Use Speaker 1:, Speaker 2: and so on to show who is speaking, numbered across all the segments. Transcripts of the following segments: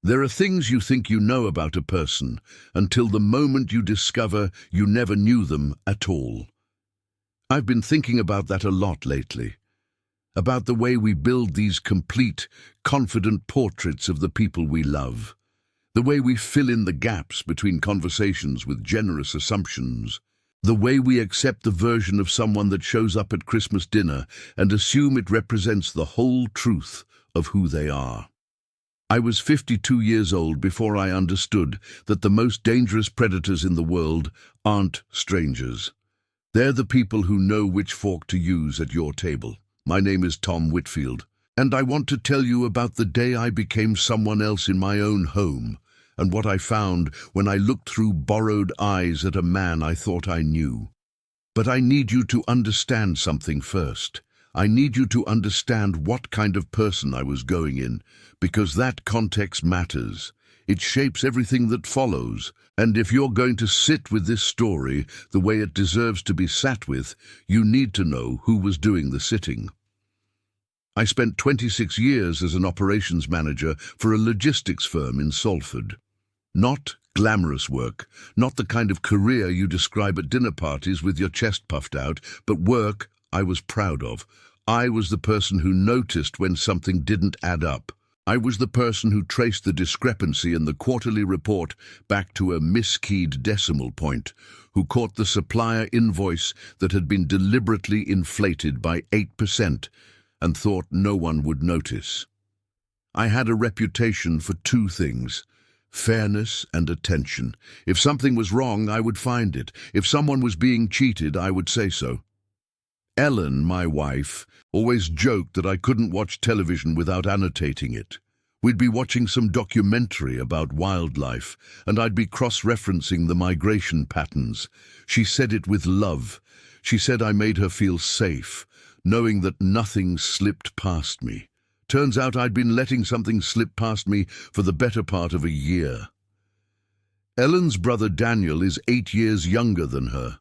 Speaker 1: There are things you think you know about a person until the moment you discover you never knew them at all. I've been thinking about that a lot lately, about the way we build these complete, confident portraits of the people we love, the way we fill in the gaps between conversations with generous assumptions, the way we accept the version of someone that shows up at Christmas dinner and assume it represents the whole truth of who they are. I was 52 years old before I understood that the most dangerous predators in the world aren't strangers. They're the people who know which fork to use at your table. My name is Tom Whitfield, and I want to tell you about the day I became someone else in my own home, and what I found when I looked through borrowed eyes at a man I thought I knew. But I need you to understand something first. I need you to understand what kind of person I was going in, because that context matters. It shapes everything that follows, and if you're going to sit with this story the way it deserves to be sat with, you need to know who was doing the sitting. I spent 26 years as an operations manager for a logistics firm in Salford. Not glamorous work, not the kind of career you describe at dinner parties with your chest puffed out, but work I was proud of. I was the person who noticed when something didn't add up. I was the person who traced the discrepancy in the quarterly report back to a miskeyed decimal point, who caught the supplier invoice that had been deliberately inflated by 8% and thought no one would notice. I had a reputation for two things: fairness and attention. If something was wrong, I would find it. If someone was being cheated, I would say so. Ellen, my wife, always joked that I couldn't watch television without annotating it. We'd be watching some documentary about wildlife, and I'd be cross-referencing the migration patterns. She said it with love. She said I made her feel safe, knowing that nothing slipped past me. Turns out I'd been letting something slip past me for the better part of a year. Ellen's brother Daniel is 8 years younger than her,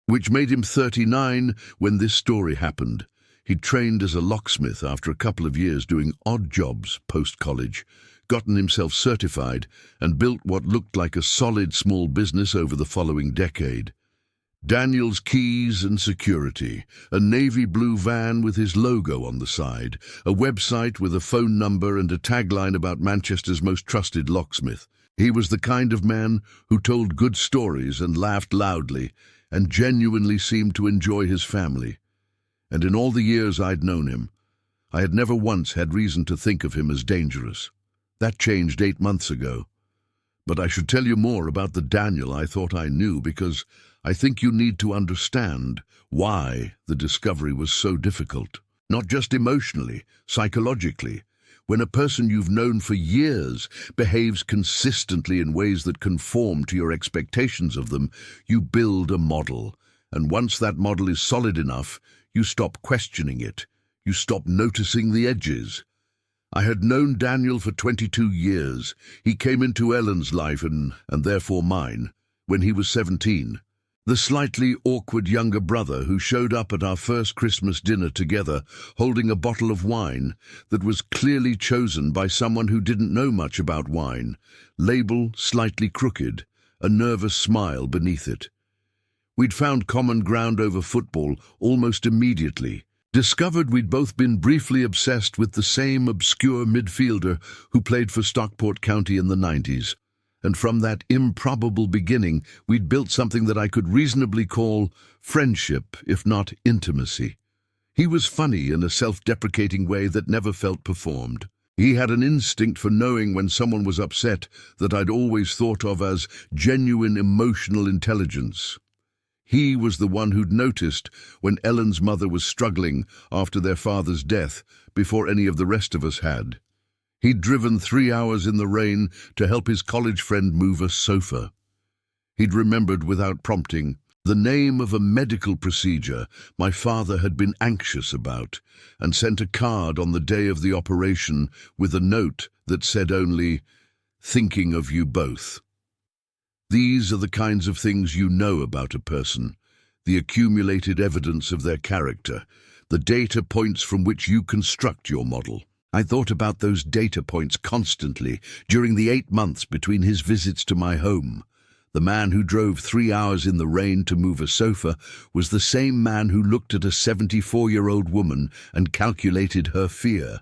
Speaker 1: which made him 39 when this story happened. He'd trained as a locksmith after a couple of years doing odd jobs post-college, gotten himself certified, and built what looked like a solid small business over the following decade. Daniel's keys and security, a navy blue van with his logo on the side, a website with a phone number and a tagline about Manchester's most trusted locksmith. He was the kind of man who told good stories and laughed loudly, and genuinely seemed to enjoy his family. And in all the years I'd known him, I had never once had reason to think of him as dangerous. That changed 8 months ago. But I should tell you more about the Daniel I thought I knew, because I think you need to understand why the discovery was so difficult. Not just emotionally, psychologically. When a person you've known for years behaves consistently in ways that conform to your expectations of them, you build a model. And once that model is solid enough, you stop questioning it. You stop noticing the edges. I had known Daniel for 22 years. He came into Ellen's life, and therefore mine, when he was 17. The slightly awkward younger brother who showed up at our first Christmas dinner together holding a bottle of wine that was clearly chosen by someone who didn't know much about wine, label slightly crooked, a nervous smile beneath it. We'd found common ground over football almost immediately, discovered we'd both been briefly obsessed with the same obscure midfielder who played for Stockport County in the 90s. And from that improbable beginning, we'd built something that I could reasonably call friendship, if not intimacy. He was funny in a self-deprecating way that never felt performed. He had an instinct for knowing when someone was upset that I'd always thought of as genuine emotional intelligence. He was the one who'd noticed when Ellen's mother was struggling after their father's death before any of the rest of us had. He'd driven 3 hours in the rain to help his college friend move a sofa. He'd remembered without prompting the name of a medical procedure my father had been anxious about, and sent a card on the day of the operation with a note that said only, "Thinking of you both." These are the kinds of things you know about a person, the accumulated evidence of their character, the data points from which you construct your model. I thought about those data points constantly during the 8 months between his visits to my home. The man who drove 3 hours in the rain to move a sofa was the same man who looked at a 74-year-old woman and calculated her fear.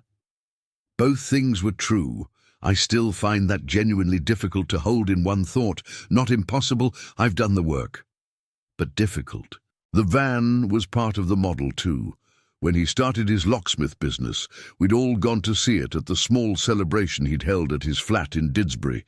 Speaker 1: Both things were true. I still find that genuinely difficult to hold in one thought. Not impossible, I've done the work. But difficult. The van was part of the model too. When he started his locksmith business, we'd all gone to see it at the small celebration he'd held at his flat in Didsbury.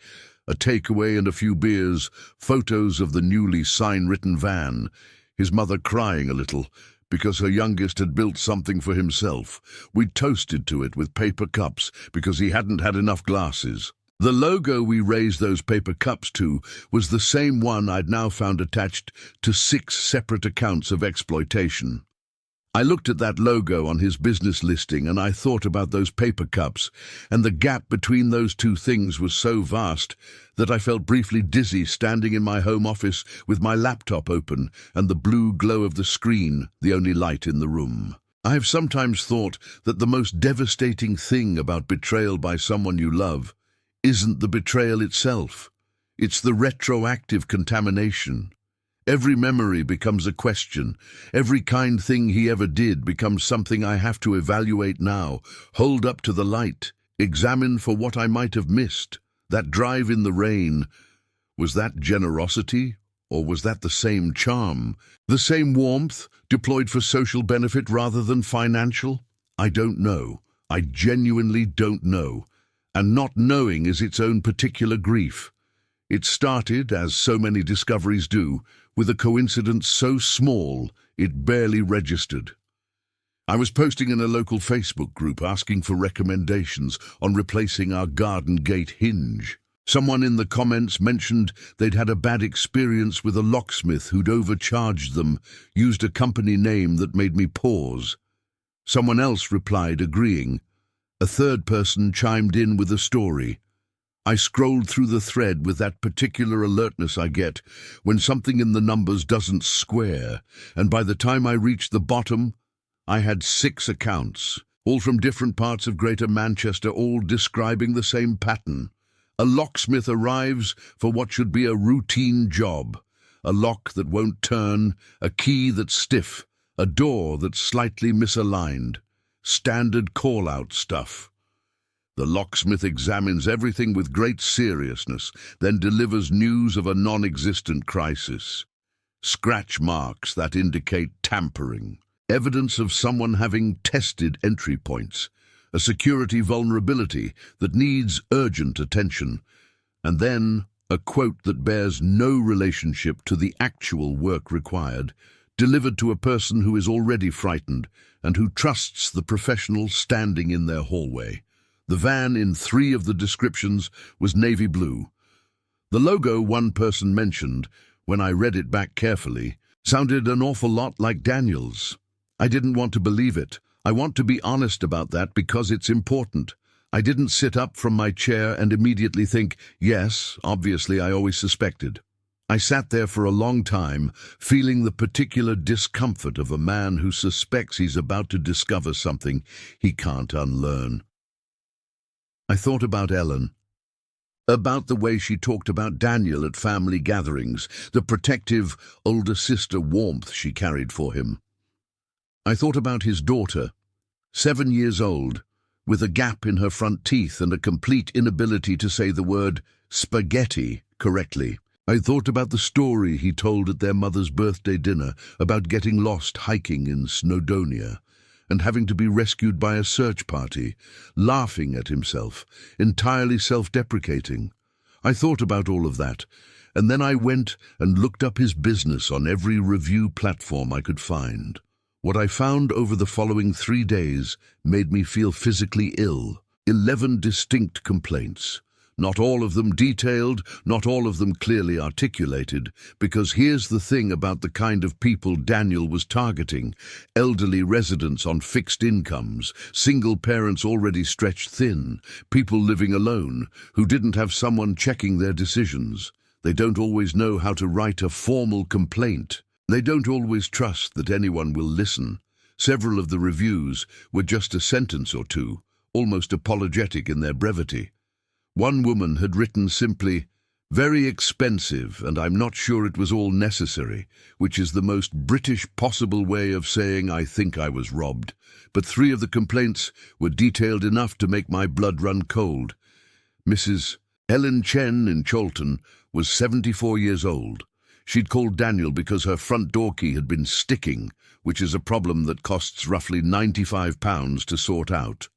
Speaker 1: A takeaway and a few beers, photos of the newly sign-written van, his mother crying a little because her youngest had built something for himself. We toasted to it with paper cups because he hadn't had enough glasses. The logo we raised those paper cups to was the same one I'd now found attached to 6 separate accounts of exploitation. I looked at that logo on his business listing and I thought about those paper cups, and the gap between those two things was so vast that I felt briefly dizzy standing in my home office with my laptop open and the blue glow of the screen the only light in the room. I have sometimes thought that the most devastating thing about betrayal by someone you love isn't the betrayal itself. It's the retroactive contamination. Every memory becomes a question. Every kind thing he ever did becomes something I have to evaluate now, hold up to the light, examine for what I might have missed. That drive in the rain, was that generosity, or was that the same charm? The same warmth, deployed for social benefit rather than financial? I don't know. I genuinely don't know. And not knowing is its own particular grief. It started, as so many discoveries do, with a coincidence so small it barely registered. I was posting in a local Facebook group asking for recommendations on replacing our garden gate hinge. Someone in the comments mentioned they'd had a bad experience with a locksmith who'd overcharged them, used a company name that made me pause. Someone else replied, agreeing. A third person chimed in with a story. I scrolled through the thread with that particular alertness I get when something in the numbers doesn't square, and by the time I reached the bottom, I had 6 accounts, all from different parts of Greater Manchester, all describing the same pattern. A locksmith arrives for what should be a routine job, a lock that won't turn, a key that's stiff, a door that's slightly misaligned, standard call-out stuff. The locksmith examines everything with great seriousness, then delivers news of a non-existent crisis. Scratch marks that indicate tampering, evidence of someone having tested entry points, a security vulnerability that needs urgent attention, and then a quote that bears no relationship to the actual work required, delivered to a person who is already frightened and who trusts the professional standing in their hallway. The van in 3 of the descriptions was navy blue. The logo one person mentioned, when I read it back carefully, sounded an awful lot like Daniel's. I didn't want to believe it. I want to be honest about that because it's important. I didn't sit up from my chair and immediately think, yes, obviously I always suspected. I sat there for a long time, feeling the particular discomfort of a man who suspects he's about to discover something he can't unlearn. I thought about Ellen, about the way she talked about Daniel at family gatherings, the protective older sister warmth she carried for him. I thought about his daughter, 7 years old, with a gap in her front teeth and a complete inability to say the word spaghetti correctly. I thought about the story he told at their mother's birthday dinner about getting lost hiking in Snowdonia and having to be rescued by a search party, laughing at himself, entirely self-deprecating. I thought about all of that, and then I went and looked up his business on every review platform I could find. What I found over the following 3 days made me feel physically ill. 11 distinct complaints. Not all of them detailed, not all of them clearly articulated, because here's the thing about the kind of people Daniel was targeting: elderly residents on fixed incomes, single parents already stretched thin, people living alone, who didn't have someone checking their decisions. They don't always know how to write a formal complaint. They don't always trust that anyone will listen. Several of the reviews were just a sentence or two, almost apologetic in their brevity. One woman had written simply, "Very expensive, and I'm not sure it was all necessary," which is the most British possible way of saying I think I was robbed. But 3 of the complaints were detailed enough to make my blood run cold. Mrs. Ellen Chen in Cholton was 74 years old. She'd called Daniel because her front door key had been sticking, which is a problem that costs roughly £95 to sort out.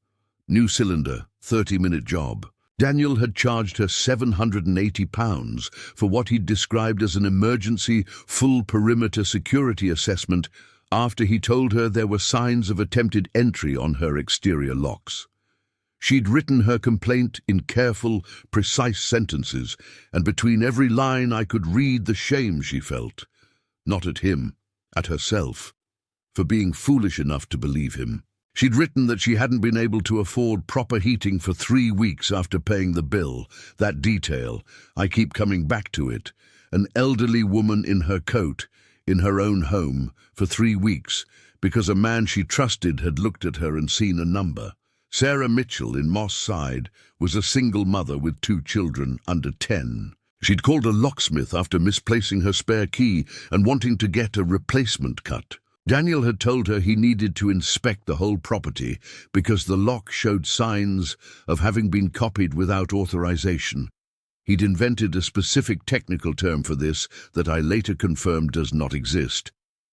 Speaker 1: New cylinder, 30-minute job. Daniel had charged her £780 for what he'd described as an emergency full perimeter security assessment after he told her there were signs of attempted entry on her exterior locks. She'd written her complaint in careful, precise sentences, and between every line I could read the shame she felt. Not at him, at herself, for being foolish enough to believe him. She'd written that she hadn't been able to afford proper heating for 3 weeks after paying the bill. That detail, I keep coming back to it. An elderly woman in her coat, in her own home, for 3 weeks, because a man she trusted had looked at her and seen a number. Sarah Mitchell in Moss Side was a single mother with 2 children under 10. She'd called a locksmith after misplacing her spare key and wanting to get a replacement cut. Daniel had told her he needed to inspect the whole property because the lock showed signs of having been copied without authorization. He'd invented a specific technical term for this that I later confirmed does not exist,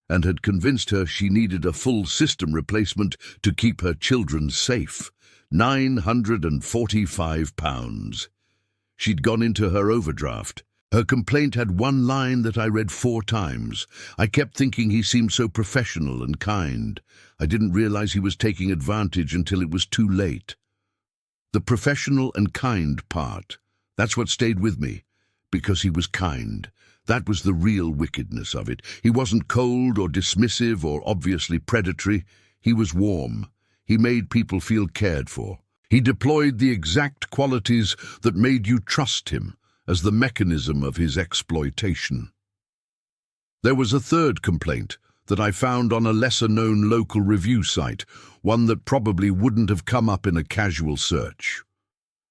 Speaker 1: and had convinced her she needed a full system replacement to keep her children safe. £945. She'd gone into her overdraft. Her complaint had one line that I read 4 times. I kept thinking he seemed so professional and kind. I didn't realize he was taking advantage until it was too late. The professional and kind part, that's what stayed with me, because he was kind. That was the real wickedness of it. He wasn't cold or dismissive or obviously predatory. He was warm. He made people feel cared for. He deployed the exact qualities that made you trust him as the mechanism of his exploitation. There was a 3rd complaint that I found on a lesser-known local review site, one that probably wouldn't have come up in a casual search.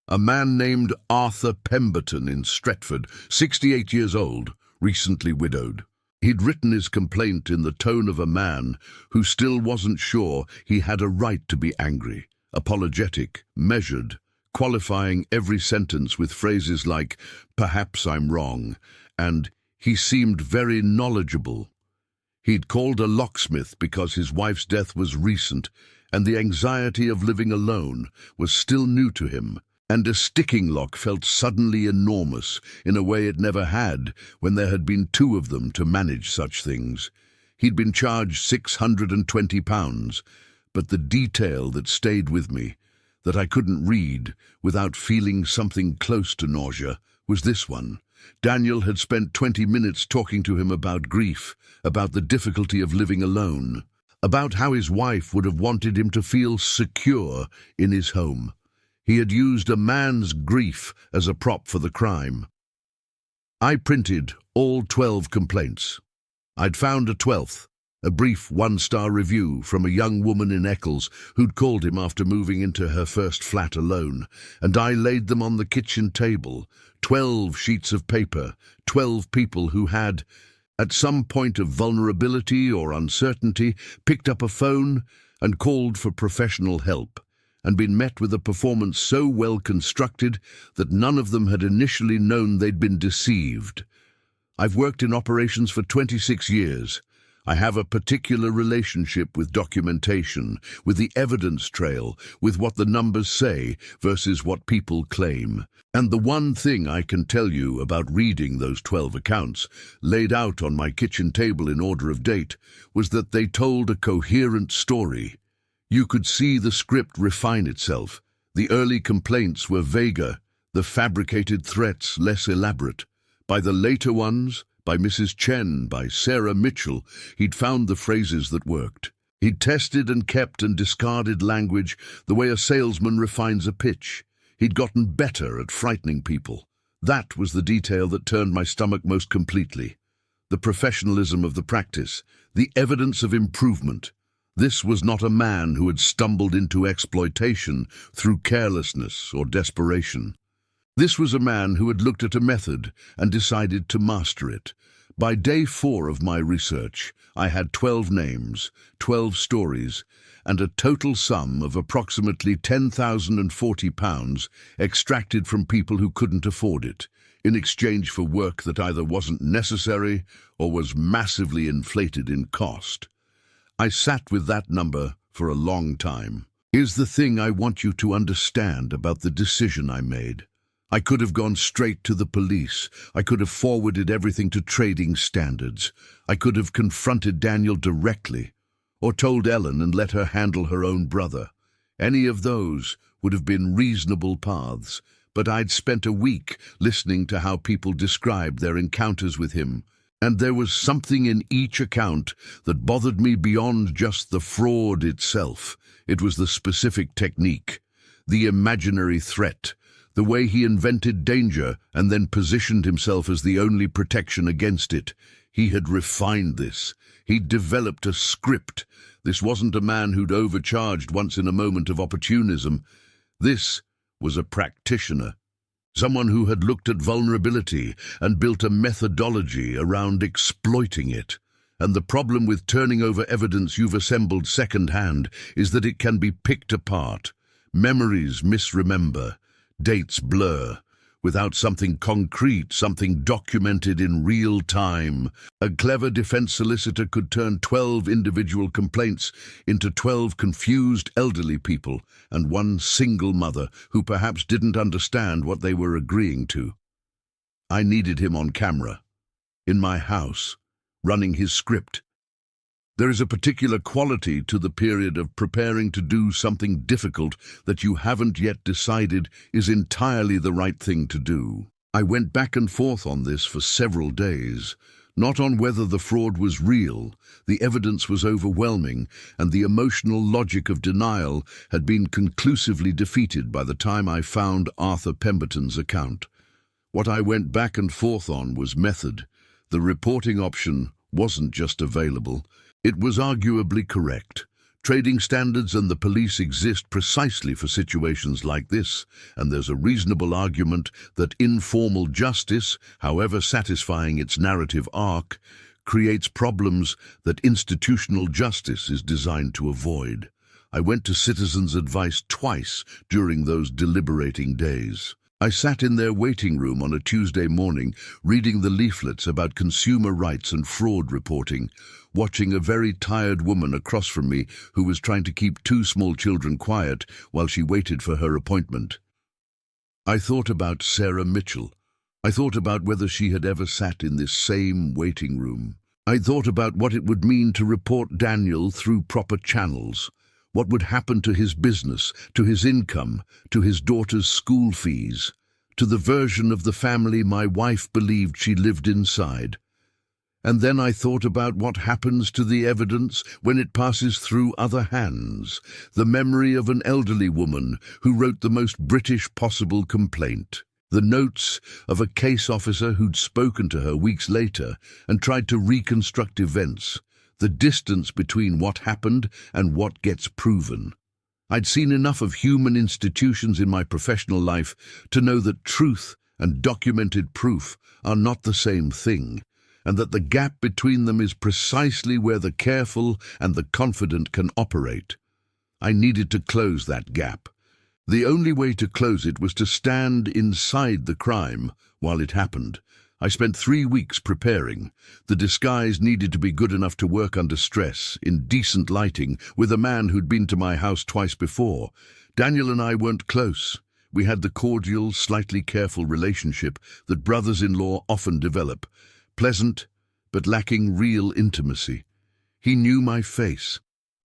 Speaker 1: A man named Arthur Pemberton in Stretford, 68 years old, recently widowed. He'd written his complaint in the tone of a man who still wasn't sure he had a right to be angry, apologetic, measured, qualifying every sentence with phrases like, "Perhaps I'm wrong," and "He seemed very knowledgeable." He'd called a locksmith because his wife's death was recent, and the anxiety of living alone was still new to him, and a sticking lock felt suddenly enormous in a way it never had when there had been 2 of them to manage such things. He'd been charged £620, but the detail that stayed with me, that I couldn't read without feeling something close to nausea, was this one. Daniel had spent 20 minutes talking to him about grief, about the difficulty of living alone, about how his wife would have wanted him to feel secure in his home. He had used a man's grief as a prop for the crime. I printed all 12 complaints. I'd found a 12th, a brief 1-star review from a young woman in Eccles who'd called him after moving into her first flat alone, and I laid them on the kitchen table. 12 sheets of paper, 12 people who had, at some point of vulnerability or uncertainty, picked up a phone and called for professional help, and been met with a performance so well constructed that none of them had initially known they'd been deceived. I've worked in operations for 26 years. I have a particular relationship with documentation, with the evidence trail, with what the numbers say versus what people claim. And the one thing I can tell you about reading those 12 accounts, laid out on my kitchen table in order of date, was that they told a coherent story. You could see the script refine itself. The early complaints were vaguer, the fabricated threats less elaborate. By the later ones, by Mrs. Chen, by Sarah Mitchell, he'd found the phrases that worked. He'd tested and kept and discarded language the way a salesman refines a pitch. He'd gotten better at frightening people. That was the detail that turned my stomach most completely. The professionalism of the practice, the evidence of improvement. This was not a man who had stumbled into exploitation through carelessness or desperation. This was a man who had looked at a method and decided to master it. By day 4 of my research, I had 12 names, 12 stories, and a total sum of approximately £10,040 extracted from people who couldn't afford it, in exchange for work that either wasn't necessary or was massively inflated in cost. I sat with that number for a long time. Here's the thing I want you to understand about the decision I made. I could have gone straight to the police. I could have forwarded everything to trading standards. I could have confronted Daniel directly, or told Ellen and let her handle her own brother. Any of those would have been reasonable paths, but I'd spent a week listening to how people described their encounters with him, and there was something in each account that bothered me beyond just the fraud itself. It was the specific technique, the imaginary threat, the way he invented danger and then positioned himself as the only protection against it. He had refined this. He'd developed a script. This wasn't a man who'd overcharged once in a moment of opportunism. This was a practitioner, someone who had looked at vulnerability and built a methodology around exploiting it. And the problem with turning over evidence you've assembled second-hand is that it can be picked apart. Memories misremember. Dates blur. Without something concrete, something documented in real time, a clever defense solicitor could turn 12 individual complaints into 12 confused elderly people and one single mother who perhaps didn't understand what they were agreeing to. I needed him on camera, in my house, running his script. There is a particular quality to the period of preparing to do something difficult that you haven't yet decided is entirely the right thing to do. I went back and forth on this for several days, not on whether the fraud was real. The evidence was overwhelming, and the emotional logic of denial had been conclusively defeated by the time I found Arthur Pemberton's account. What I went back and forth on was method. The reporting option wasn't just available. It was arguably correct. Trading standards and the police exist precisely for situations like this, and there's a reasonable argument that informal justice, however satisfying its narrative arc, creates problems that institutional justice is designed to avoid. I went to citizens' advice twice during those deliberating days. I sat in their waiting room on a Tuesday morning, reading the leaflets about consumer rights and fraud reporting, watching a very tired woman across from me who was trying to keep 2 small children quiet while she waited for her appointment. I thought about Sarah Mitchell. I thought about whether she had ever sat in this same waiting room. I thought about what it would mean to report Daniel through proper channels. What would happen to his business, to his income, to his daughter's school fees, to the version of the family my wife believed she lived inside. And then I thought about what happens to the evidence when it passes through other hands, the memory of an elderly woman who wrote the most British possible complaint, the notes of a case officer who'd spoken to her weeks later and tried to reconstruct events, the distance between what happened and what gets proven. I'd seen enough of human institutions in my professional life to know that truth and documented proof are not the same thing, and that the gap between them is precisely where the careful and the confident can operate. I needed to close that gap. The only way to close it was to stand inside the crime while it happened. I spent 3 weeks preparing. The disguise needed to be good enough to work under stress, in decent lighting, with a man who'd been to my house twice before. Daniel and I weren't close. We had the cordial, slightly careful relationship that brothers-in-law often develop. Pleasant, but lacking real intimacy. He knew my face,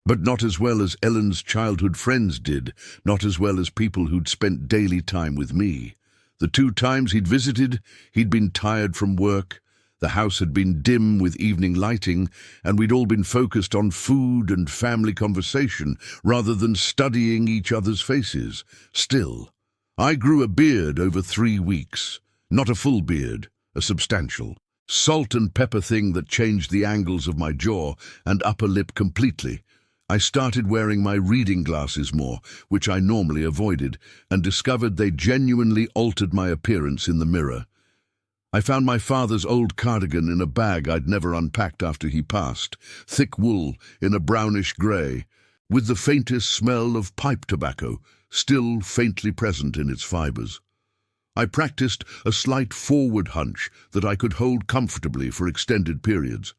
Speaker 1: but not as well as Ellen's childhood friends did, not as well as people who'd spent daily time with me. The 2 times he'd visited, he'd been tired from work, the house had been dim with evening lighting, and we'd all been focused on food and family conversation rather than studying each other's faces. Still, I grew a beard over 3 weeks. Not a full beard, a substantial. Salt and pepper thing that changed the angles of my jaw and upper lip completely. I started wearing my reading glasses more, which I normally avoided, and discovered they genuinely altered my appearance in the mirror. I found my father's old cardigan in a bag I'd never unpacked after he passed, thick wool in a brownish grey, with the faintest smell of pipe tobacco still faintly present in its fibres. I practiced a slight forward hunch that I could hold comfortably for extended periods.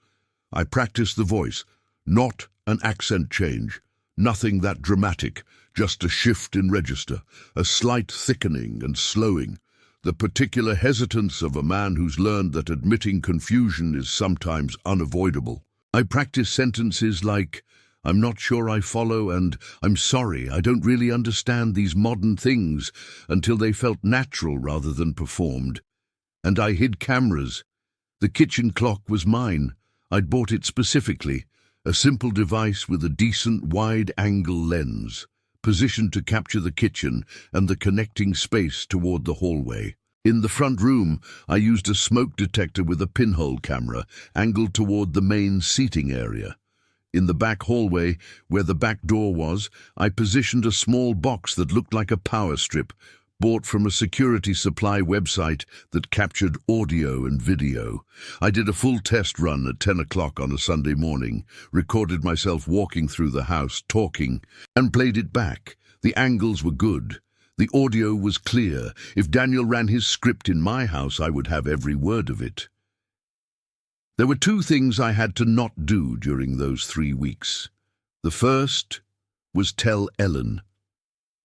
Speaker 1: I practiced the voice, not an accent change, nothing that dramatic, just a shift in register, a slight thickening and slowing, the particular hesitance of a man who's learned that admitting confusion is sometimes unavoidable. I practiced sentences like, "I'm not sure I follow," and "I'm sorry, I don't really understand these modern things," until they felt natural rather than performed. And I hid cameras. The kitchen clock was mine. I'd bought it specifically, a simple device with a decent wide-angle lens, positioned to capture the kitchen and the connecting space toward the hallway. In the front room, I used a smoke detector with a pinhole camera, angled toward the main seating area. In the back hallway, where the back door was, I positioned a small box that looked like a power strip, bought from a security supply website that captured audio and video. I did a full test run at 10 o'clock on a Sunday morning, recorded myself walking through the house, talking, and played it back. The angles were good. The audio was clear. If Daniel ran his script in my house, I would have every word of it. There were two things I had to not do during those 3 weeks. The first was tell Ellen.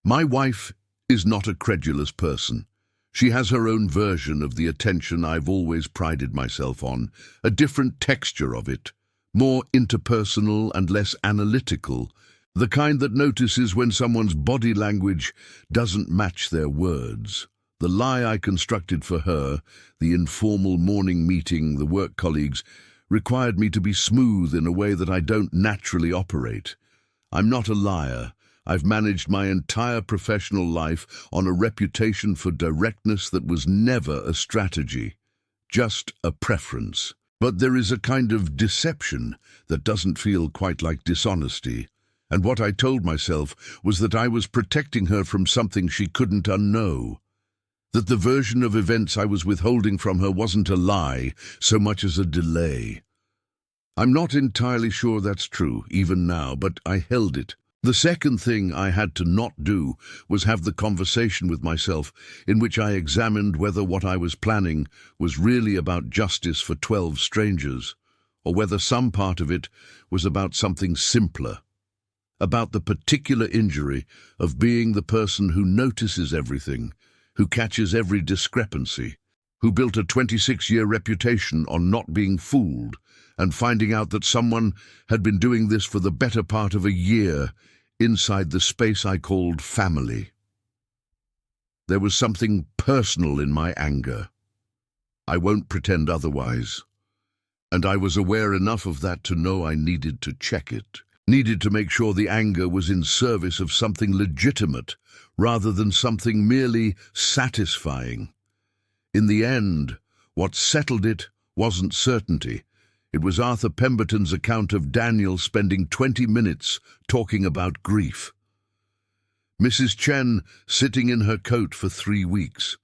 Speaker 1: My wife is not a credulous person. She has her own version of the attention I've always prided myself on, a different texture of it, more interpersonal and less analytical, the kind that notices when someone's body language doesn't match their words. The lie I constructed for her, the informal morning meeting, the work colleagues, required me to be smooth in a way that I don't naturally operate. I'm not a liar. I've managed my entire professional life on a reputation for directness that was never a strategy, just a preference. But there is a kind of deception that doesn't feel quite like dishonesty. And what I told myself was that I was protecting her from something she couldn't unknow. That the version of events I was withholding from her wasn't a lie so much as a delay. I'm not entirely sure that's true, even now, but I held it. The second thing I had to not do was have the conversation with myself in which I examined whether what I was planning was really about justice for 12 strangers, or whether some part of it was about something simpler, about the particular injury of being the person who notices everything, who catches every discrepancy, who built a 26-year reputation on not being fooled, and finding out that someone had been doing this for the better part of a year inside the space I called family. There was something personal in my anger. I won't pretend otherwise. And I was aware enough of that to know I needed to check it, needed to make sure the anger was in service of something legitimate rather than something merely satisfying. In the end, what settled it wasn't certainty. It was Arthur Pemberton's account of Daniel spending 20 minutes talking about grief. Mrs. Chen sitting in her coat for 3 weeks.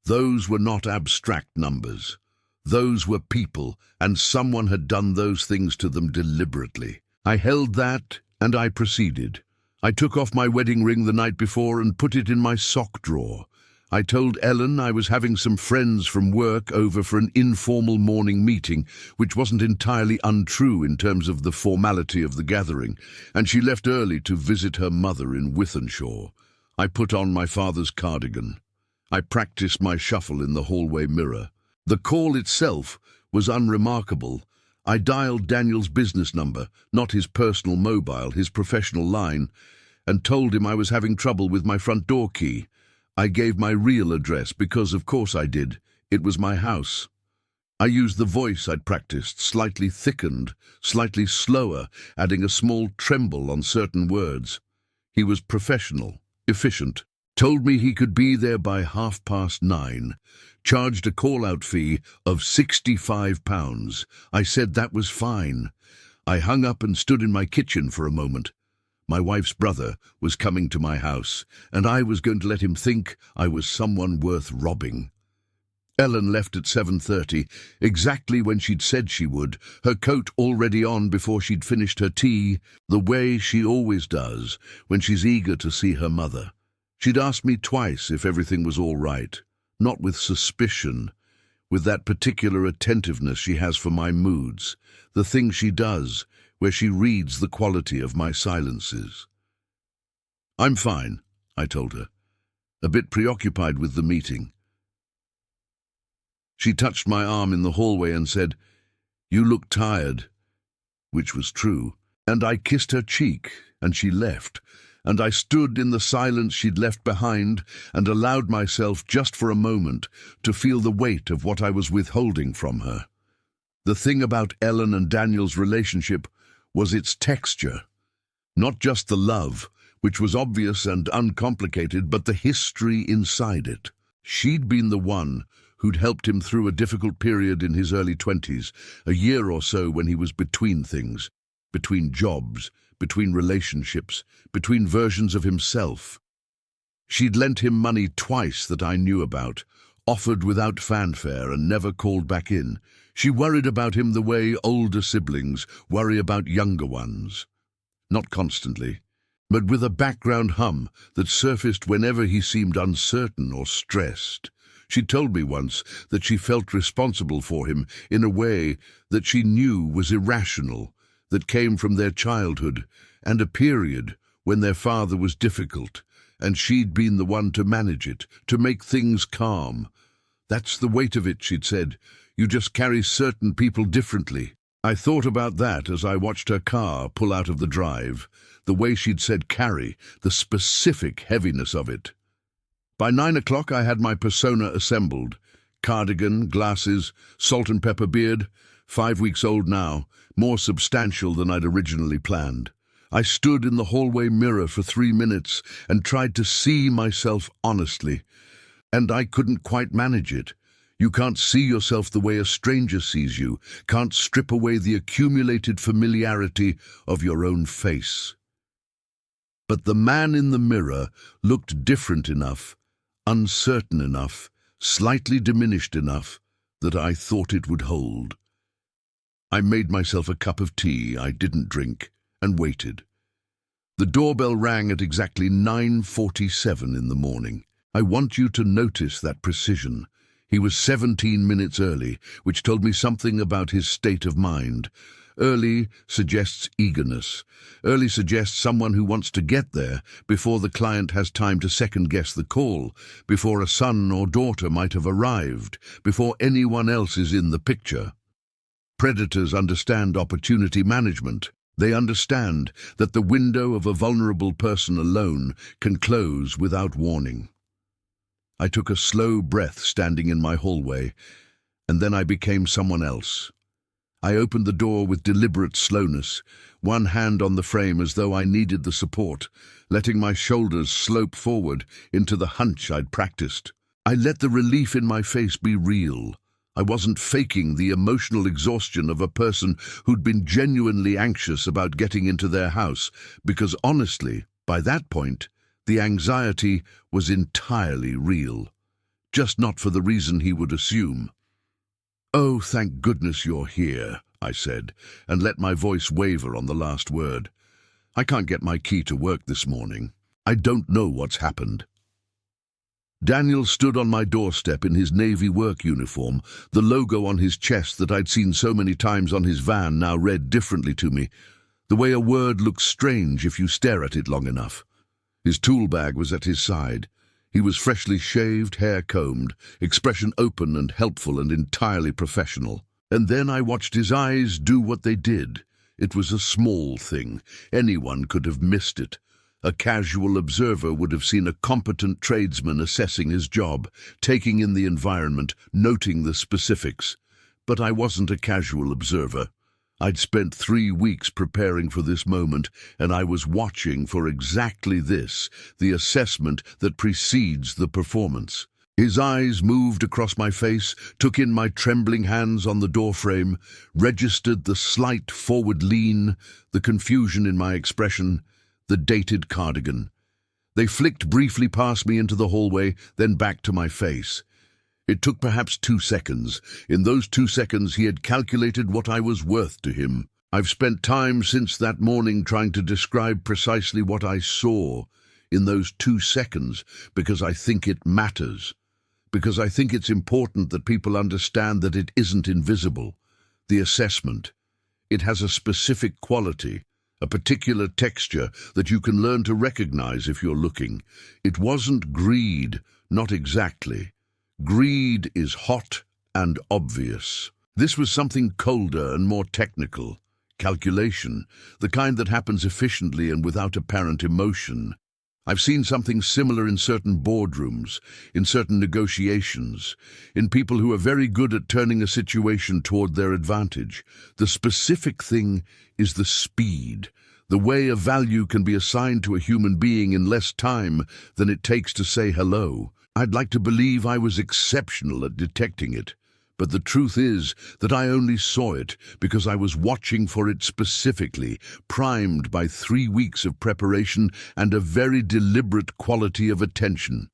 Speaker 1: Those were not abstract numbers. Those were people, and someone had done those things to them deliberately. I held that, and I proceeded. I took off my wedding ring the night before and put it in my sock drawer. I told Ellen I was having some friends from work over for an informal morning meeting, which wasn't entirely untrue in terms of the formality of the gathering, and she left early to visit her mother in Wythenshawe. I put on my father's cardigan. I practiced my shuffle in the hallway mirror. The call itself was unremarkable. I dialed Daniel's business number, not his personal mobile, his professional line, and told him I was having trouble with my front door key. I gave my real address because, of course I did. It was my house. I used the voice I'd practiced, slightly thickened, slightly slower, adding a small tremble on certain words. He was professional, efficient, told me he could be there by 9:30, charged a call-out fee of £65. I said that was fine. I hung up and stood in my kitchen for a moment. My wife's brother was coming to my house, and I was going to let him think I was someone worth robbing. Ellen left at 7:30, exactly when she'd said she would, her coat already on before she'd finished her tea, the way she always does when she's eager to see her mother. She'd asked me twice if everything was all right, not with suspicion, with that particular attentiveness she has for my moods, the thing she does, where she reads the quality of my silences. "I'm fine," I told her, a bit preoccupied with the meeting. She touched my arm in the hallway and said, "You look tired," which was true, and I kissed her cheek, and she left, and I stood in the silence she'd left behind and allowed myself just for a moment to feel the weight of what I was withholding from her. The thing about Ellen and Daniel's relationship was its texture, not just the love, which was obvious and uncomplicated, but the history inside it. She'd been the one who'd helped him through a difficult period in his early 20s, a year or so when he was between things, between jobs, between relationships, between versions of himself. She'd lent him money twice that I knew about, offered without fanfare and never called back in. She worried about him the way older siblings worry about younger ones. Not constantly, but with a background hum that surfaced whenever he seemed uncertain or stressed. She told me once that she felt responsible for him in a way that she knew was irrational, that came from their childhood and a period when their father was difficult, and she'd been the one to manage it, to make things calm. "That's the weight of it," she'd said. "You just carry certain people differently." I thought about that as I watched her car pull out of the drive, the way she'd said carry, the specific heaviness of it. By 9 o'clock I had my persona assembled. Cardigan, glasses, salt and pepper beard, 5 weeks old now, more substantial than I'd originally planned. I stood in the hallway mirror for 3 minutes and tried to see myself honestly, and I couldn't quite manage it. You can't see yourself the way a stranger sees you, can't strip away the accumulated familiarity of your own face. But the man in the mirror looked different enough, uncertain enough, slightly diminished enough, that I thought it would hold. I made myself a cup of tea I didn't drink and waited. The doorbell rang at exactly 9:47 in the morning. I want you to notice that precision. He was 17 minutes early, which told me something about his state of mind. Early suggests eagerness. Early suggests someone who wants to get there before the client has time to second-guess the call, before a son or daughter might have arrived, before anyone else is in the picture. Predators understand opportunity management. They understand that the window of a vulnerable person alone can close without warning. I took a slow breath standing in my hallway, and then I became someone else. I opened the door with deliberate slowness, one hand on the frame as though I needed the support, letting my shoulders slope forward into the hunch I'd practiced. I let the relief in my face be real. I wasn't faking the emotional exhaustion of a person who'd been genuinely anxious about getting into their house, because honestly, by that point, the anxiety was entirely real, just not for the reason he would assume. "Oh, thank goodness you're here," I said, and let my voice waver on the last word. "I can't get my key to work this morning. I don't know what's happened." Daniel stood on my doorstep in his Navy work uniform, the logo on his chest that I'd seen so many times on his van now read differently to me, the way a word looks strange if you stare at it long enough. His tool bag was at his side. He was freshly shaved, hair combed, expression open and helpful and entirely professional. And then I watched his eyes do what they did. It was a small thing. Anyone could have missed it. A casual observer would have seen a competent tradesman assessing his job, taking in the environment, noting the specifics. But I wasn't a casual observer. I'd spent 3 weeks preparing for this moment, and I was watching for exactly this, the assessment that precedes the performance. His eyes moved across my face, took in my trembling hands on the doorframe, registered the slight forward lean, the confusion in my expression, the dated cardigan. They flicked briefly past me into the hallway, then back to my face. It took perhaps 2 seconds. In those 2 seconds, he had calculated what I was worth to him. I've spent time since that morning trying to describe precisely what I saw in those 2 seconds because I think it matters. Because I think it's important that people understand that it isn't invisible. The assessment. It has a specific quality, a particular texture that you can learn to recognize if you're looking. It wasn't greed, not exactly. Greed is hot and obvious. This was something colder and more technical. Calculation, the kind that happens efficiently and without apparent emotion. I've seen something similar in certain boardrooms, in certain negotiations, in people who are very good at turning a situation toward their advantage. The specific thing is the speed, the way a value can be assigned to a human being in less time than it takes to say hello. I'd like to believe I was exceptional at detecting it, but the truth is that I only saw it because I was watching for it specifically, primed by 3 weeks of preparation and a very deliberate quality of attention.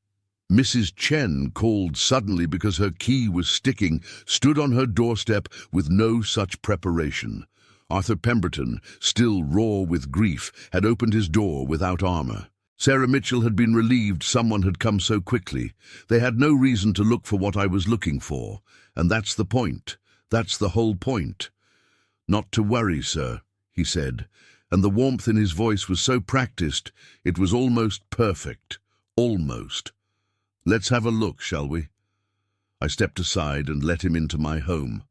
Speaker 1: Mrs. Chen called suddenly because her key was sticking, stood on her doorstep with no such preparation. Arthur Pemberton, still raw with grief, had opened his door without armor. Sarah Mitchell had been relieved someone had come so quickly. They had no reason to look for what I was looking for. And that's the point. That's the whole point. "Not to worry, sir," he said, and the warmth in his voice was so practiced, it was almost perfect. Almost. "Let's have a look, shall we?" I stepped aside and let him into my home.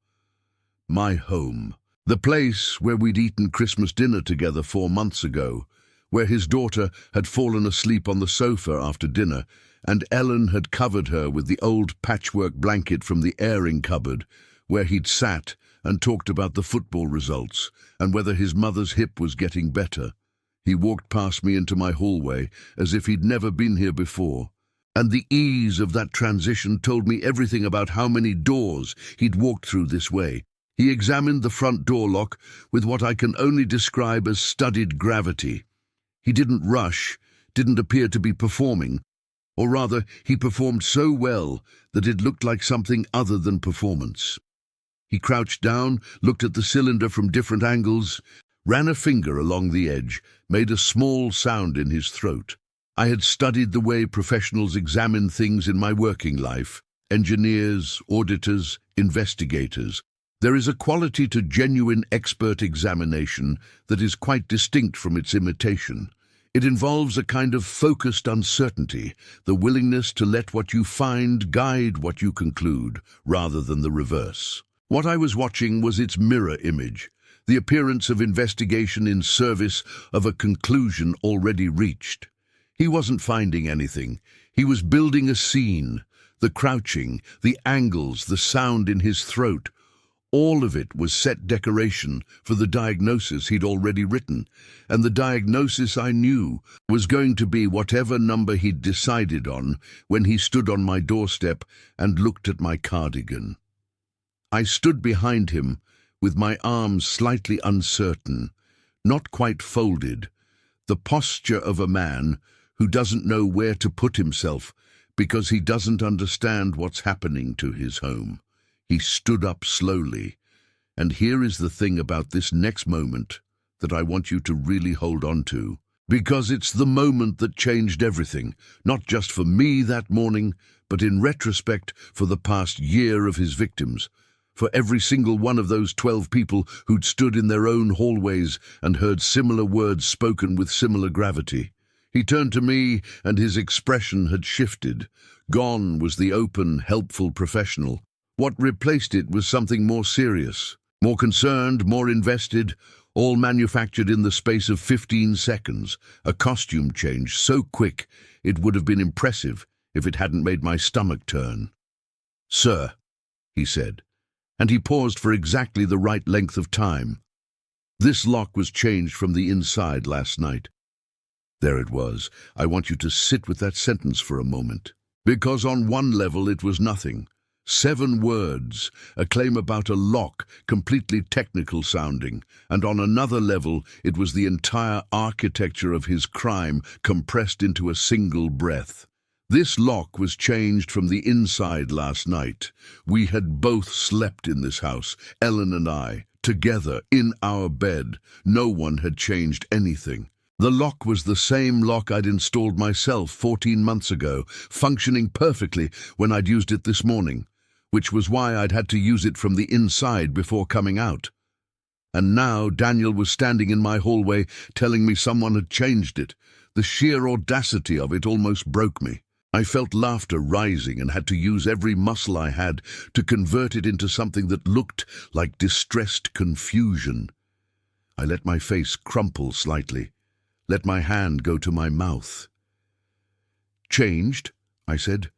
Speaker 1: My home. The place where we'd eaten Christmas dinner together 4 months ago, where his daughter had fallen asleep on the sofa after dinner, and Ellen had covered her with the old patchwork blanket from the airing cupboard, where he'd sat and talked about the football results and whether his mother's hip was getting better. He walked past me into my hallway as if he'd never been here before, and the ease of that transition told me everything about how many doors he'd walked through this way. He examined the front door lock with what I can only describe as studied gravity. He didn't rush, didn't appear to be performing, or rather, he performed so well that it looked like something other than performance. He crouched down, looked at the cylinder from different angles, ran a finger along the edge, made a small sound in his throat. I had studied the way professionals examine things in my working life. Engineers, auditors, investigators. There is a quality to genuine expert examination that is quite distinct from its imitation. It involves a kind of focused uncertainty, the willingness to let what you find guide what you conclude, rather than the reverse. What I was watching was its mirror image, the appearance of investigation in service of a conclusion already reached. He wasn't finding anything. He was building a scene, the crouching, the angles, the sound in his throat. All of it was set decoration for the diagnosis he'd already written, and the diagnosis I knew was going to be whatever number he'd decided on when he stood on my doorstep and looked at my cardigan. I stood behind him with my arms slightly uncertain, not quite folded, the posture of a man who doesn't know where to put himself because he doesn't understand what's happening to his home. He stood up slowly, and here is the thing about this next moment that I want you to really hold on to, because it's the moment that changed everything, not just for me that morning, but in retrospect for the past year of his victims, for every single one of those 12 people who'd stood in their own hallways and heard similar words spoken with similar gravity. He turned to me, and his expression had shifted. Gone was the open, helpful professional. What replaced it was something more serious, more concerned, more invested, all manufactured in the space of 15 seconds, a costume change so quick it would have been impressive if it hadn't made my stomach turn. "Sir," he said, and he paused for exactly the right length of time. "This lock was changed from the inside last night." There it was. I want you to sit with that sentence for a moment, because on one level it was nothing. 7 words, a claim about a lock, completely technical sounding, and on another level it was the entire architecture of his crime compressed into a single breath. This lock was changed from the inside last night. We had both slept in this house, Ellen and I, together in our bed. No one had changed anything. The lock was the same lock I'd installed myself 14 months ago, functioning perfectly when I'd used it this morning, which was why I'd had to use it from the inside before coming out. And now Daniel was standing in my hallway telling me someone had changed it. The sheer audacity of it almost broke me. I felt laughter rising and had to use every muscle I had to convert it into something that looked like distressed confusion. I let my face crumple slightly, let my hand go to my mouth. "Changed?" I said.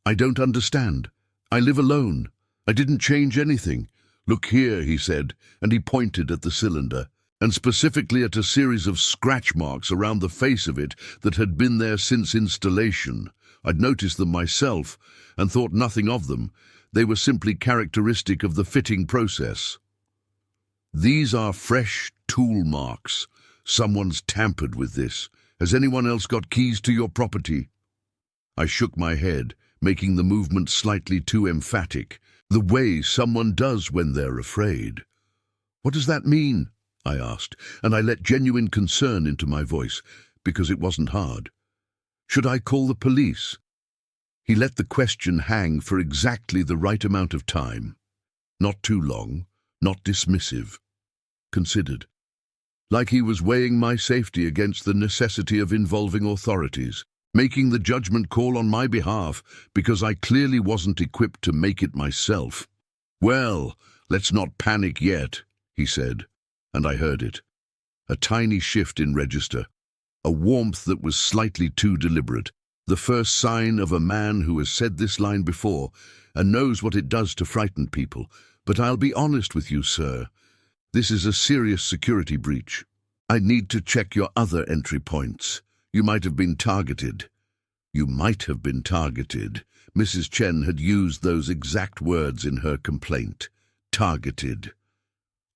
Speaker 1: "I don't understand. I live alone. I didn't change anything." "Look here," he said, and he pointed at the cylinder, and specifically at a series of scratch marks around the face of it that had been there since installation. I'd noticed them myself and thought nothing of them. They were simply characteristic of the fitting process. "These are fresh tool marks. Someone's tampered with this. Has anyone else got keys to your property?" I shook my head, making the movement slightly too emphatic, the way someone does when they're afraid. "What does that mean?" I asked, and I let genuine concern into my voice, because it wasn't hard. "Should I call the police?" He let the question hang for exactly the right amount of time. Not too long, not dismissive. Considered. Like he was weighing my safety against the necessity of involving authorities, making the judgment call on my behalf because I clearly wasn't equipped to make it myself. "Well, let's not panic yet," he said, and I heard it. A tiny shift in register, a warmth that was slightly too deliberate, the first sign of a man who has said this line before and knows what it does to frighten people. "But I'll be honest with you, sir. This is a serious security breach. I need to check your other entry points. You might have been targeted." You might have been targeted. Mrs. Chen had used those exact words in her complaint. Targeted.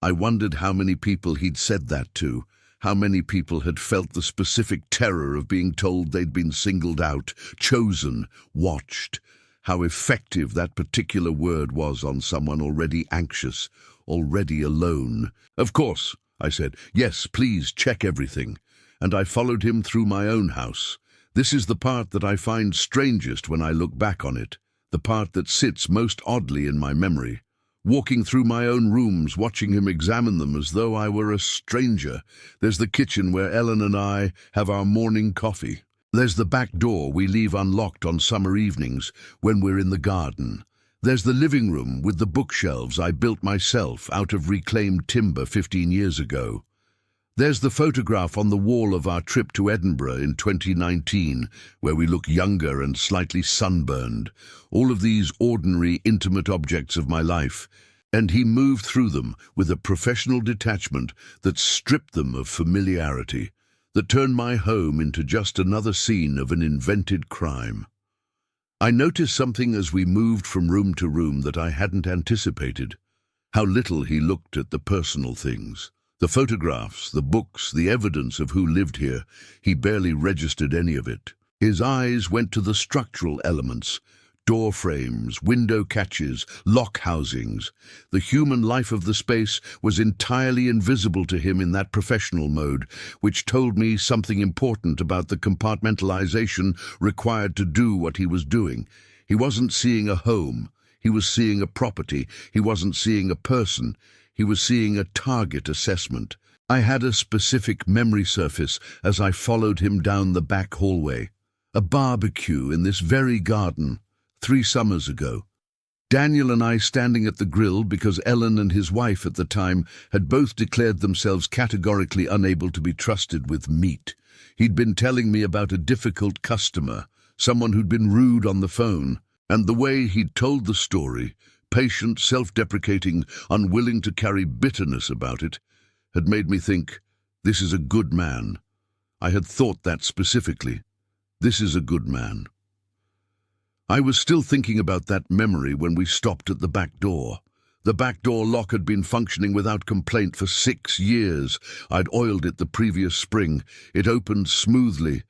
Speaker 1: I wondered how many people he'd said that to, how many people had felt the specific terror of being told they'd been singled out, chosen, watched, how effective that particular word was on someone already anxious, already alone. "Of course," I said. "Yes, please check everything." And I followed him through my own house. This is the part that I find strangest when I look back on it, the part that sits most oddly in my memory. Walking through my own rooms, watching him examine them as though I were a stranger. There's the kitchen where Ellen and I have our morning coffee. There's the back door we leave unlocked on summer evenings when we're in the garden. There's the living room with the bookshelves I built myself out of reclaimed timber 15 years ago. There's the photograph on the wall of our trip to Edinburgh in 2019, where we look younger and slightly sunburned. All of these ordinary, intimate objects of my life. And he moved through them with a professional detachment that stripped them of familiarity, that turned my home into just another scene of an invented crime. I noticed something as we moved from room to room that I hadn't anticipated. How little he looked at the personal things. The photographs, the books, the evidence of who lived here. He barely registered any of it. His eyes went to the structural elements. Door frames, window catches, lock housings. The human life of the space was entirely invisible to him in that professional mode, which told me something important about the compartmentalization required to do what he was doing. He wasn't seeing a home. He was seeing a property. He wasn't seeing a person. He was seeing a target assessment. I had a specific memory surface as I followed him down the back hallway. A barbecue in this very garden, 3 summers ago. Daniel and I standing at the grill because Ellen and his wife at the time had both declared themselves categorically unable to be trusted with meat. He'd been telling me about a difficult customer, someone who'd been rude on the phone, and the way he'd told the story, patient, self-deprecating, unwilling to carry bitterness about it, had made me think, this is a good man. I had thought that specifically. This is a good man. I was still thinking about that memory when we stopped at the back door. The back door lock had been functioning without complaint for 6 years. I'd oiled it the previous spring. It opened smoothly,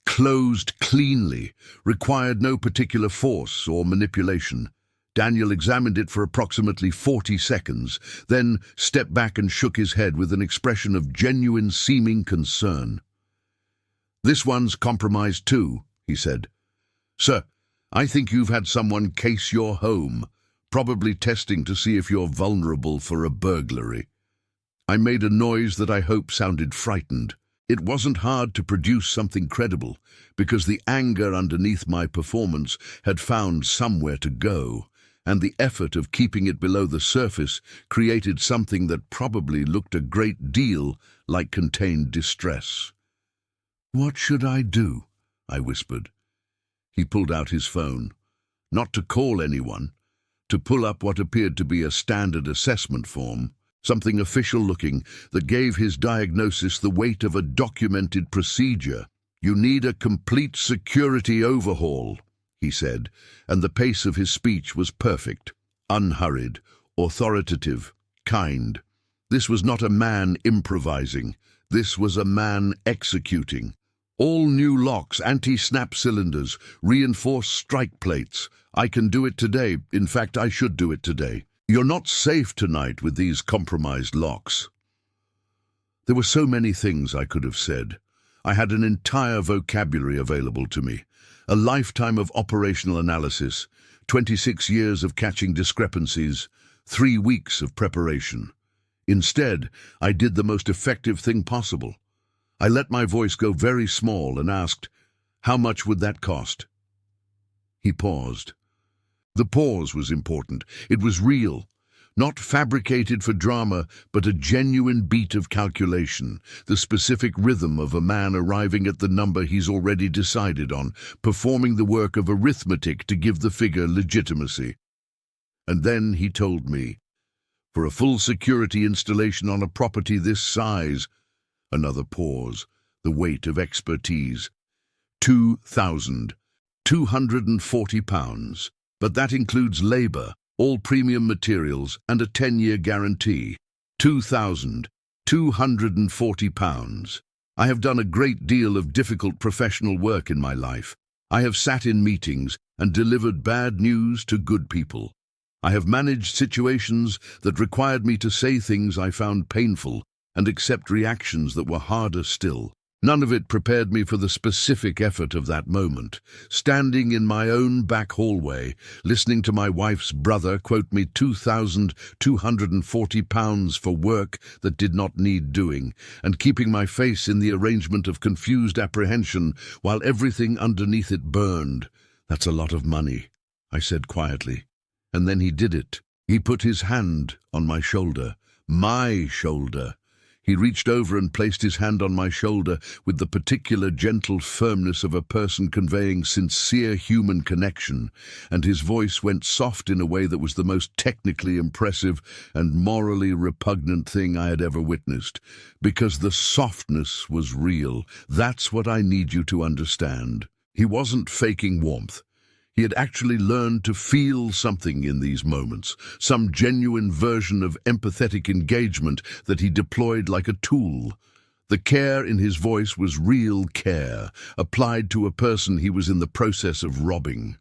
Speaker 1: closed cleanly, required no particular force or manipulation. Daniel examined it for approximately 40 seconds, then stepped back and shook his head with an expression of genuine seeming concern. "This one's compromised too," he said. "Sir, I think you've had someone case your home, probably testing to see if you're vulnerable for a burglary." I made a noise that I hope sounded frightened. It wasn't hard to produce something credible, because the anger underneath my performance had found somewhere to go, and the effort of keeping it below the surface created something that probably looked a great deal like contained distress. "What should I do?" I whispered. He pulled out his phone. Not to call anyone, to pull up what appeared to be a standard assessment form, something official-looking that gave his diagnosis the weight of a documented procedure. "You need a complete security overhaul," he said, and the pace of his speech was perfect, unhurried, authoritative, kind. This was not a man improvising. This was a man executing. "All new locks, anti-snap cylinders, reinforced strike plates. I can do it today. In fact, I should do it today. You're not safe tonight with these compromised locks." There were so many things I could have said. I had an entire vocabulary available to me, a lifetime of operational analysis, 26 years of catching discrepancies, 3 weeks of preparation. Instead, I did the most effective thing possible. I let my voice go very small and asked, "How much would that cost?" He paused. The pause was important. It was real. Not fabricated for drama, but a genuine beat of calculation, the specific rhythm of a man arriving at the number he's already decided on, performing the work of arithmetic to give the figure legitimacy. And then he told me, for a full security installation on a property this size, another pause, the weight of expertise, £2,240, but that includes labour, all premium materials, and a 10-year guarantee. £2,240. I have done a great deal of difficult professional work in my life. I have sat in meetings and delivered bad news to good people. I have managed situations that required me to say things I found painful and accept reactions that were harder still. None of it prepared me for the specific effort of that moment, standing in my own back hallway, listening to my wife's brother quote me £2,240 for work that did not need doing, and keeping my face in the arrangement of confused apprehension while everything underneath it burned. "That's a lot of money," I said quietly. And then he did it. He put his hand on my shoulder. My shoulder. He reached over and placed his hand on my shoulder with the particular gentle firmness of a person conveying sincere human connection, and his voice went soft in a way that was the most technically impressive and morally repugnant thing I had ever witnessed, because the softness was real. That's what I need you to understand. He wasn't faking warmth. He had actually learned to feel something in these moments, some genuine version of empathetic engagement that he deployed like a tool. The care in his voice was real care, applied to a person he was in the process of robbing.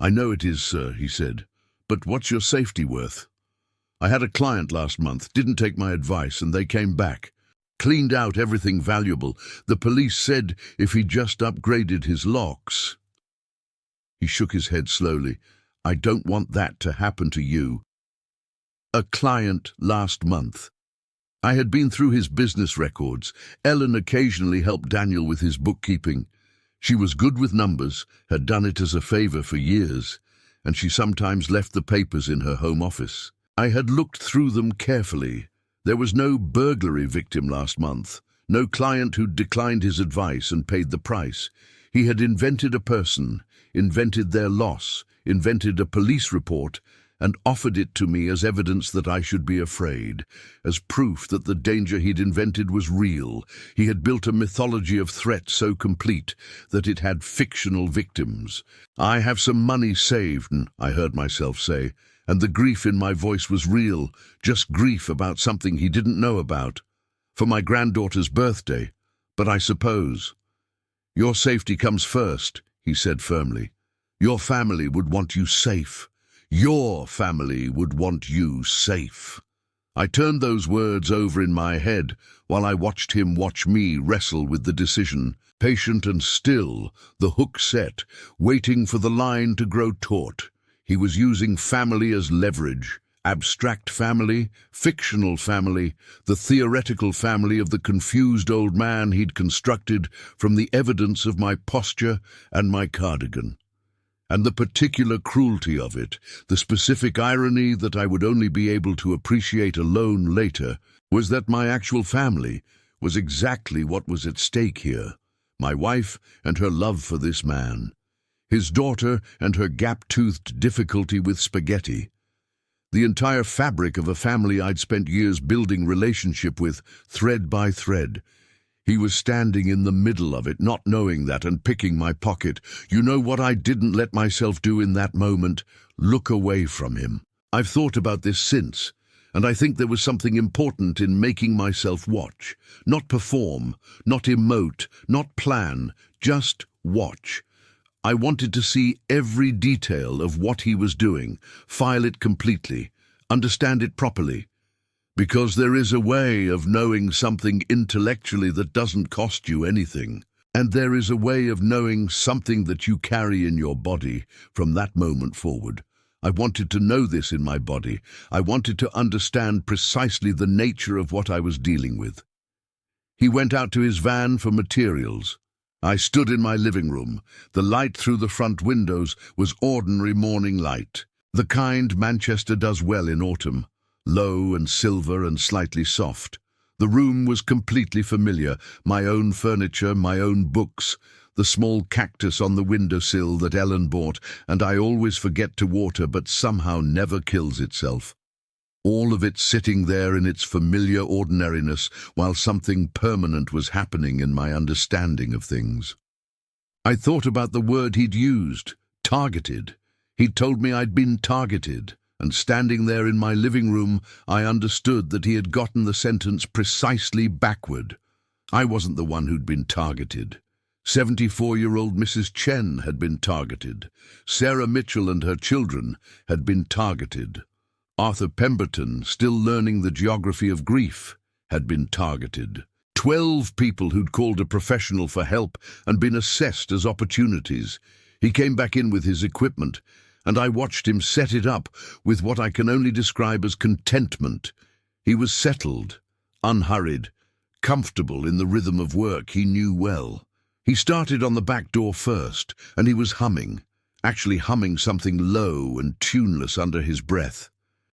Speaker 1: "I know it is, sir," he said, "but what's your safety worth? I had a client last month, didn't take my advice, and they came back. Cleaned out everything valuable. The police said if he just upgraded his locks." He shook his head slowly. "I don't want that to happen to you." A client last month. I had been through his business records. Ellen occasionally helped Daniel with his bookkeeping. She was good with numbers, had done it as a favor for years, and she sometimes left the papers in her home office. I had looked through them carefully. There was no burglary victim last month, no client who declined his advice and paid the price. He had invented a person, invented their loss, invented a police report, and offered it to me as evidence that I should be afraid, as proof that the danger he'd invented was real. He had built a mythology of threat so complete that it had fictional victims. "I have some money saved," I heard myself say, and the grief in my voice was real, just grief about something he didn't know about. "For my granddaughter's birthday, but I suppose." "Your safety comes first," he said firmly. "Your family would want you safe. Your family would want you safe." I turned those words over in my head while I watched him watch me wrestle with the decision, patient and still, the hook set, waiting for the line to grow taut. He was using family as leverage. Abstract family, fictional family, the theoretical family of the confused old man he'd constructed from the evidence of my posture and my cardigan. And the particular cruelty of it, the specific irony that I would only be able to appreciate alone later, was that my actual family was exactly what was at stake here. My wife and her love for this man. His daughter and her gap-toothed difficulty with spaghetti. The entire fabric of a family I'd spent years building relationship with, thread by thread. He was standing in the middle of it, not knowing that, and picking my pocket. You know what I didn't let myself do in that moment? Look away from him. I've thought about this since, and I think there was something important in making myself watch. Not perform, not emote, not plan, just watch. I wanted to see every detail of what he was doing, file it completely, understand it properly. Because there is a way of knowing something intellectually that doesn't cost you anything. And there is a way of knowing something that you carry in your body from that moment forward. I wanted to know this in my body. I wanted to understand precisely the nature of what I was dealing with. He went out to his van for materials. I stood in my living room. The light through the front windows was ordinary morning light, the kind Manchester does well in autumn. Low and silver and slightly soft. The room was completely familiar, my own furniture, my own books, the small cactus on the windowsill that Ellen bought, and I always forget to water but somehow never kills itself. All of it sitting there in its familiar ordinariness while something permanent was happening in my understanding of things. I thought about the word he'd used, targeted. He'd told me I'd been targeted. And standing there in my living room, I understood that he had gotten the sentence precisely backward. I wasn't the one who'd been targeted. 74-year-old Mrs. Chen had been targeted. Sarah Mitchell and her children had been targeted. Arthur Pemberton, still learning the geography of grief, had been targeted. 12 people who'd called a professional for help and been assessed as opportunities. He came back in with his equipment, and I watched him set it up with what I can only describe as contentment. He was settled, unhurried, comfortable in the rhythm of work he knew well. He started on the back door first, and he was humming, actually humming something low and tuneless under his breath.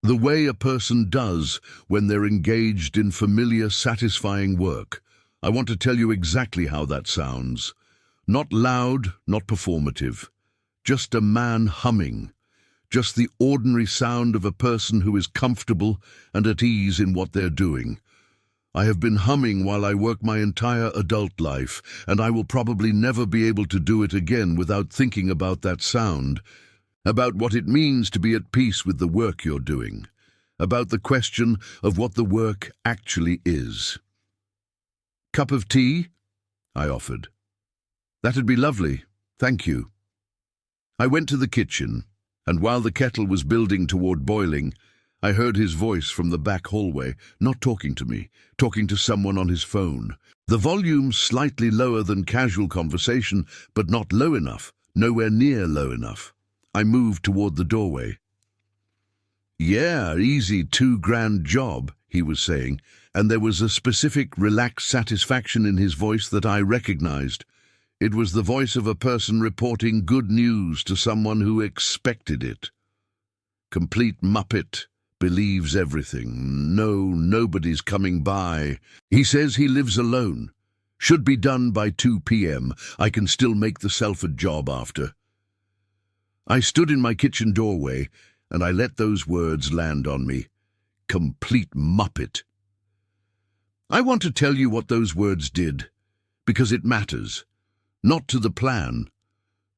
Speaker 1: The way a person does when they're engaged in familiar, satisfying work. I want to tell you exactly how that sounds. Not loud, not performative. Just a man humming, just the ordinary sound of a person who is comfortable and at ease in what they're doing. I have been humming while I work my entire adult life, and I will probably never be able to do it again without thinking about that sound, about what it means to be at peace with the work you're doing, about the question of what the work actually is. "Cup of tea?" I offered. "That'd be lovely, thank you." I went to the kitchen, and while the kettle was building toward boiling, I heard his voice from the back hallway, not talking to me, talking to someone on his phone. The volume slightly lower than casual conversation, but not low enough, nowhere near low enough. I moved toward the doorway. "Yeah, easy $2,000 job," he was saying, and there was a specific, relaxed satisfaction in his voice that I recognized. It was the voice of a person reporting good news to someone who expected it. Complete muppet, believes everything. No, nobody's coming by. He says he lives alone. Should be done by 2 p.m. I can still make the Selford job after. I stood in my kitchen doorway, and I let those words land on me. Complete muppet. I want to tell you what those words did, because it matters. Not to the plan.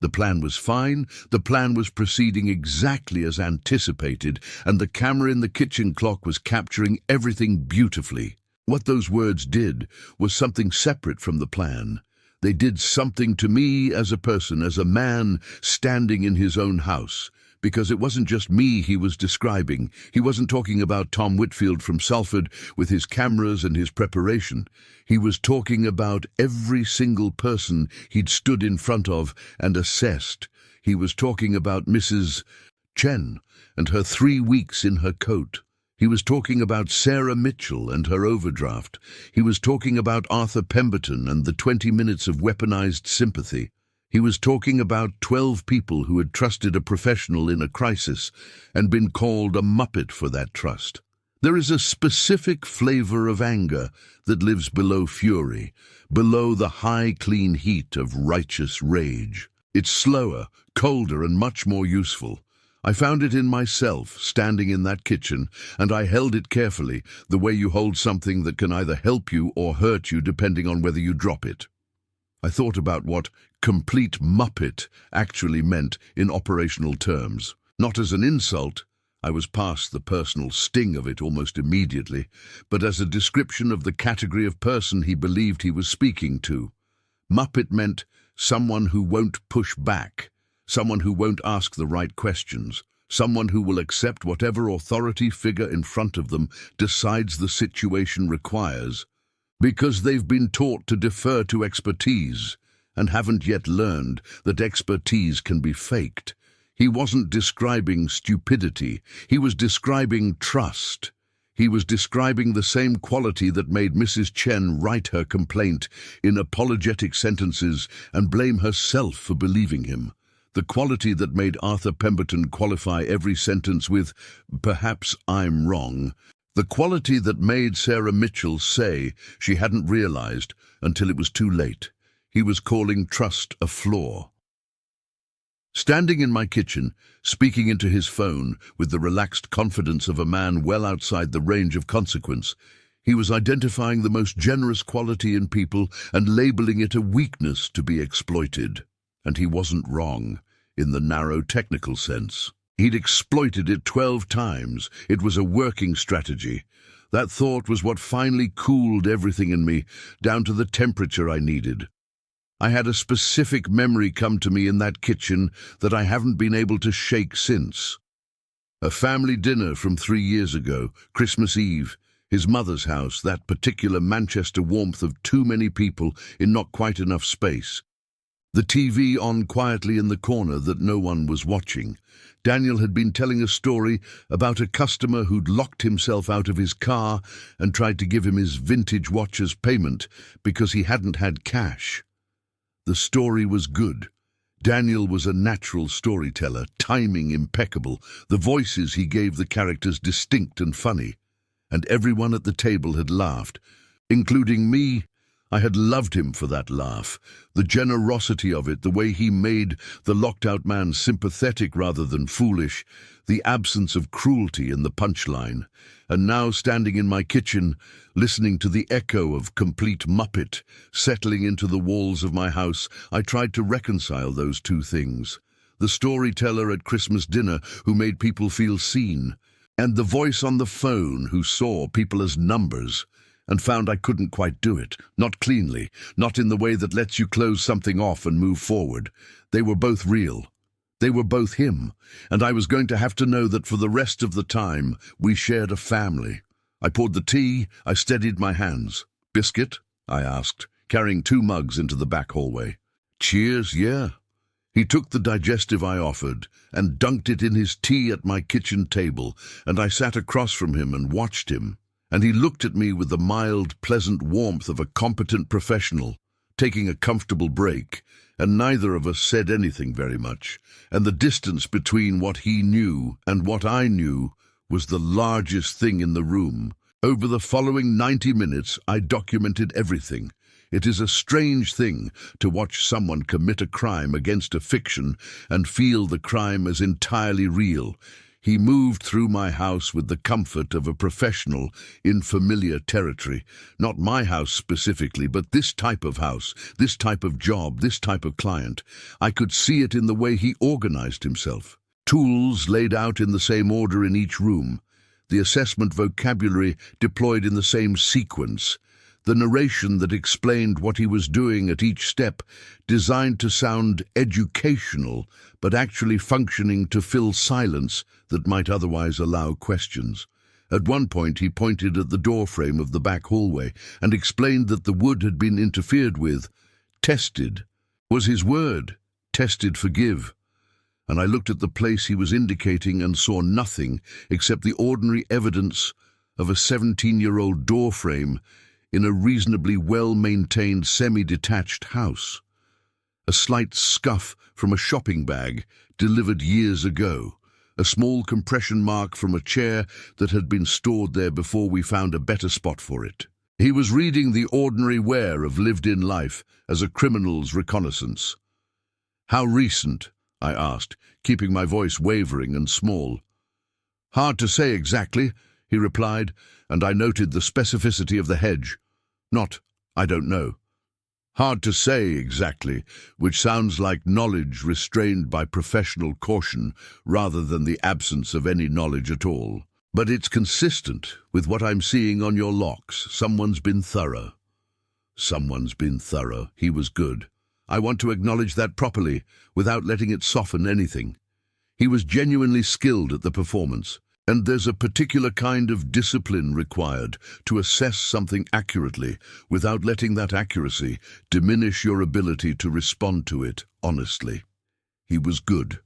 Speaker 1: The plan was fine, the plan was proceeding exactly as anticipated, and the camera in the kitchen clock was capturing everything beautifully. What those words did was something separate from the plan. They did something to me as a person, as a man standing in his own house. Because it wasn't just me he was describing. He wasn't talking about Tom Whitfield from Salford with his cameras and his preparation. He was talking about every single person he'd stood in front of and assessed. He was talking about Mrs. Chen and her 3 weeks in her coat. He was talking about Sarah Mitchell and her overdraft. He was talking about Arthur Pemberton and the 20 minutes of weaponized sympathy. He was talking about 12 people who had trusted a professional in a crisis and been called a muppet for that trust. There is a specific flavor of anger that lives below fury, below the high, clean heat of righteous rage. It's slower, colder, and much more useful. I found it in myself, standing in that kitchen, and I held it carefully, the way you hold something that can either help you or hurt you depending on whether you drop it. I thought about what complete muppet actually meant in operational terms. Not as an insult, I was past the personal sting of it almost immediately, but as a description of the category of person he believed he was speaking to. Muppet meant someone who won't push back, someone who won't ask the right questions, someone who will accept whatever authority figure in front of them decides the situation requires, because they've been taught to defer to expertise and haven't yet learned that expertise can be faked. He wasn't describing stupidity, he was describing trust. He was describing the same quality that made Mrs. Chen write her complaint in apologetic sentences and blame herself for believing him. The quality that made Arthur Pemberton qualify every sentence with, "Perhaps I'm wrong." The quality that made Sarah Mitchell say she hadn't realized until it was too late. He was calling trust a flaw. Standing in my kitchen, speaking into his phone with the relaxed confidence of a man well outside the range of consequence, he was identifying the most generous quality in people and labeling it a weakness to be exploited. And he wasn't wrong, in the narrow technical sense. He'd exploited it 12 times. It was a working strategy. That thought was what finally cooled everything in me, down to the temperature I needed. I had a specific memory come to me in that kitchen that I haven't been able to shake since. A family dinner from 3 years ago, Christmas Eve, his mother's house, that particular Manchester warmth of too many people in not quite enough space. The TV on quietly in the corner that no one was watching. Daniel had been telling a story about a customer who'd locked himself out of his car and tried to give him his vintage watch as payment because he hadn't had cash. The story was good. Daniel was a natural storyteller, timing impeccable, the voices he gave the characters distinct and funny. And everyone at the table had laughed, including me. I had loved him for that laugh, the generosity of it, the way he made the locked-out man sympathetic rather than foolish, the absence of cruelty in the punchline. And now, standing in my kitchen, listening to the echo of complete muppet settling into the walls of my house, I tried to reconcile those two things. The storyteller at Christmas dinner who made people feel seen, and the voice on the phone who saw people as numbers, and found I couldn't quite do it, not cleanly, not in the way that lets you close something off and move forward. They were both real. They were both him, and I was going to have to know that for the rest of the time we shared a family. I poured the tea, I steadied my hands. "Biscuit?" I asked, carrying 2 mugs into the back hallway. "Cheers, yeah." He took the digestive I offered and dunked it in his tea at my kitchen table, and I sat across from him and watched him. And he looked at me with the mild, pleasant warmth of a competent professional, taking a comfortable break, and neither of us said anything very much, and the distance between what he knew and what I knew was the largest thing in the room. Over the following 90 minutes, I documented everything. It is a strange thing to watch someone commit a crime against a fiction and feel the crime as entirely real. He moved through my house with the comfort of a professional in familiar territory. Not my house specifically, but this type of house, this type of job, this type of client. I could see it in the way he organized himself. Tools laid out in the same order in each room. The assessment vocabulary deployed in the same sequence. The narration that explained what he was doing at each step, designed to sound educational, but actually functioning to fill silence that might otherwise allow questions. At one point he pointed at the doorframe of the back hallway and explained that the wood had been interfered with. Tested was his word. Tested, forgive. And I looked at the place he was indicating and saw nothing except the ordinary evidence of a 17-year-old doorframe in a reasonably well-maintained semi-detached house. A slight scuff from a shopping bag delivered years ago. A small compression mark from a chair that had been stored there before we found a better spot for it. He was reading the ordinary wear of lived-in life as a criminal's reconnaissance. "How recent?" I asked, keeping my voice wavering and small. "Hard to say exactly," he replied, and I noted the specificity of the hedge. Not, "I don't know." Hard to say exactly, which sounds like knowledge restrained by professional caution rather than the absence of any knowledge at all. But it's consistent with what I'm seeing on your locks. Someone's been thorough. Someone's been thorough. He was good. I want to acknowledge that properly, without letting it soften anything. He was genuinely skilled at the performance, and there's a particular kind of discipline required to assess something accurately without letting that accuracy diminish your ability to respond to it honestly. He was good,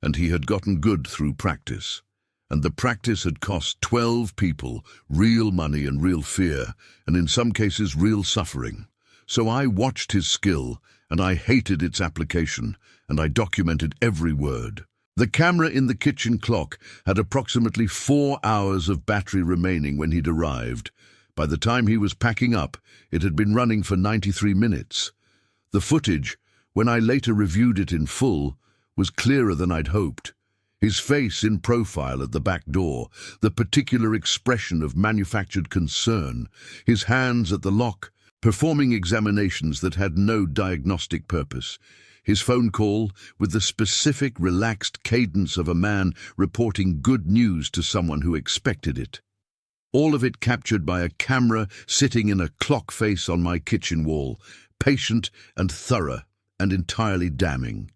Speaker 1: and he had gotten good through practice. And the practice had cost 12 people real money and real fear, and in some cases real suffering. So I watched his skill, and I hated its application, and I documented every word. The camera in the kitchen clock had approximately 4 hours of battery remaining when he'd arrived. By the time he was packing up, it had been running for 93 minutes. The footage, when I later reviewed it in full, was clearer than I'd hoped. His face in profile at the back door, the particular expression of manufactured concern, his hands at the lock, performing examinations that had no diagnostic purpose, his phone call with the specific, relaxed cadence of a man reporting good news to someone who expected it. All of it captured by a camera sitting in a clock face on my kitchen wall, patient and thorough and entirely damning.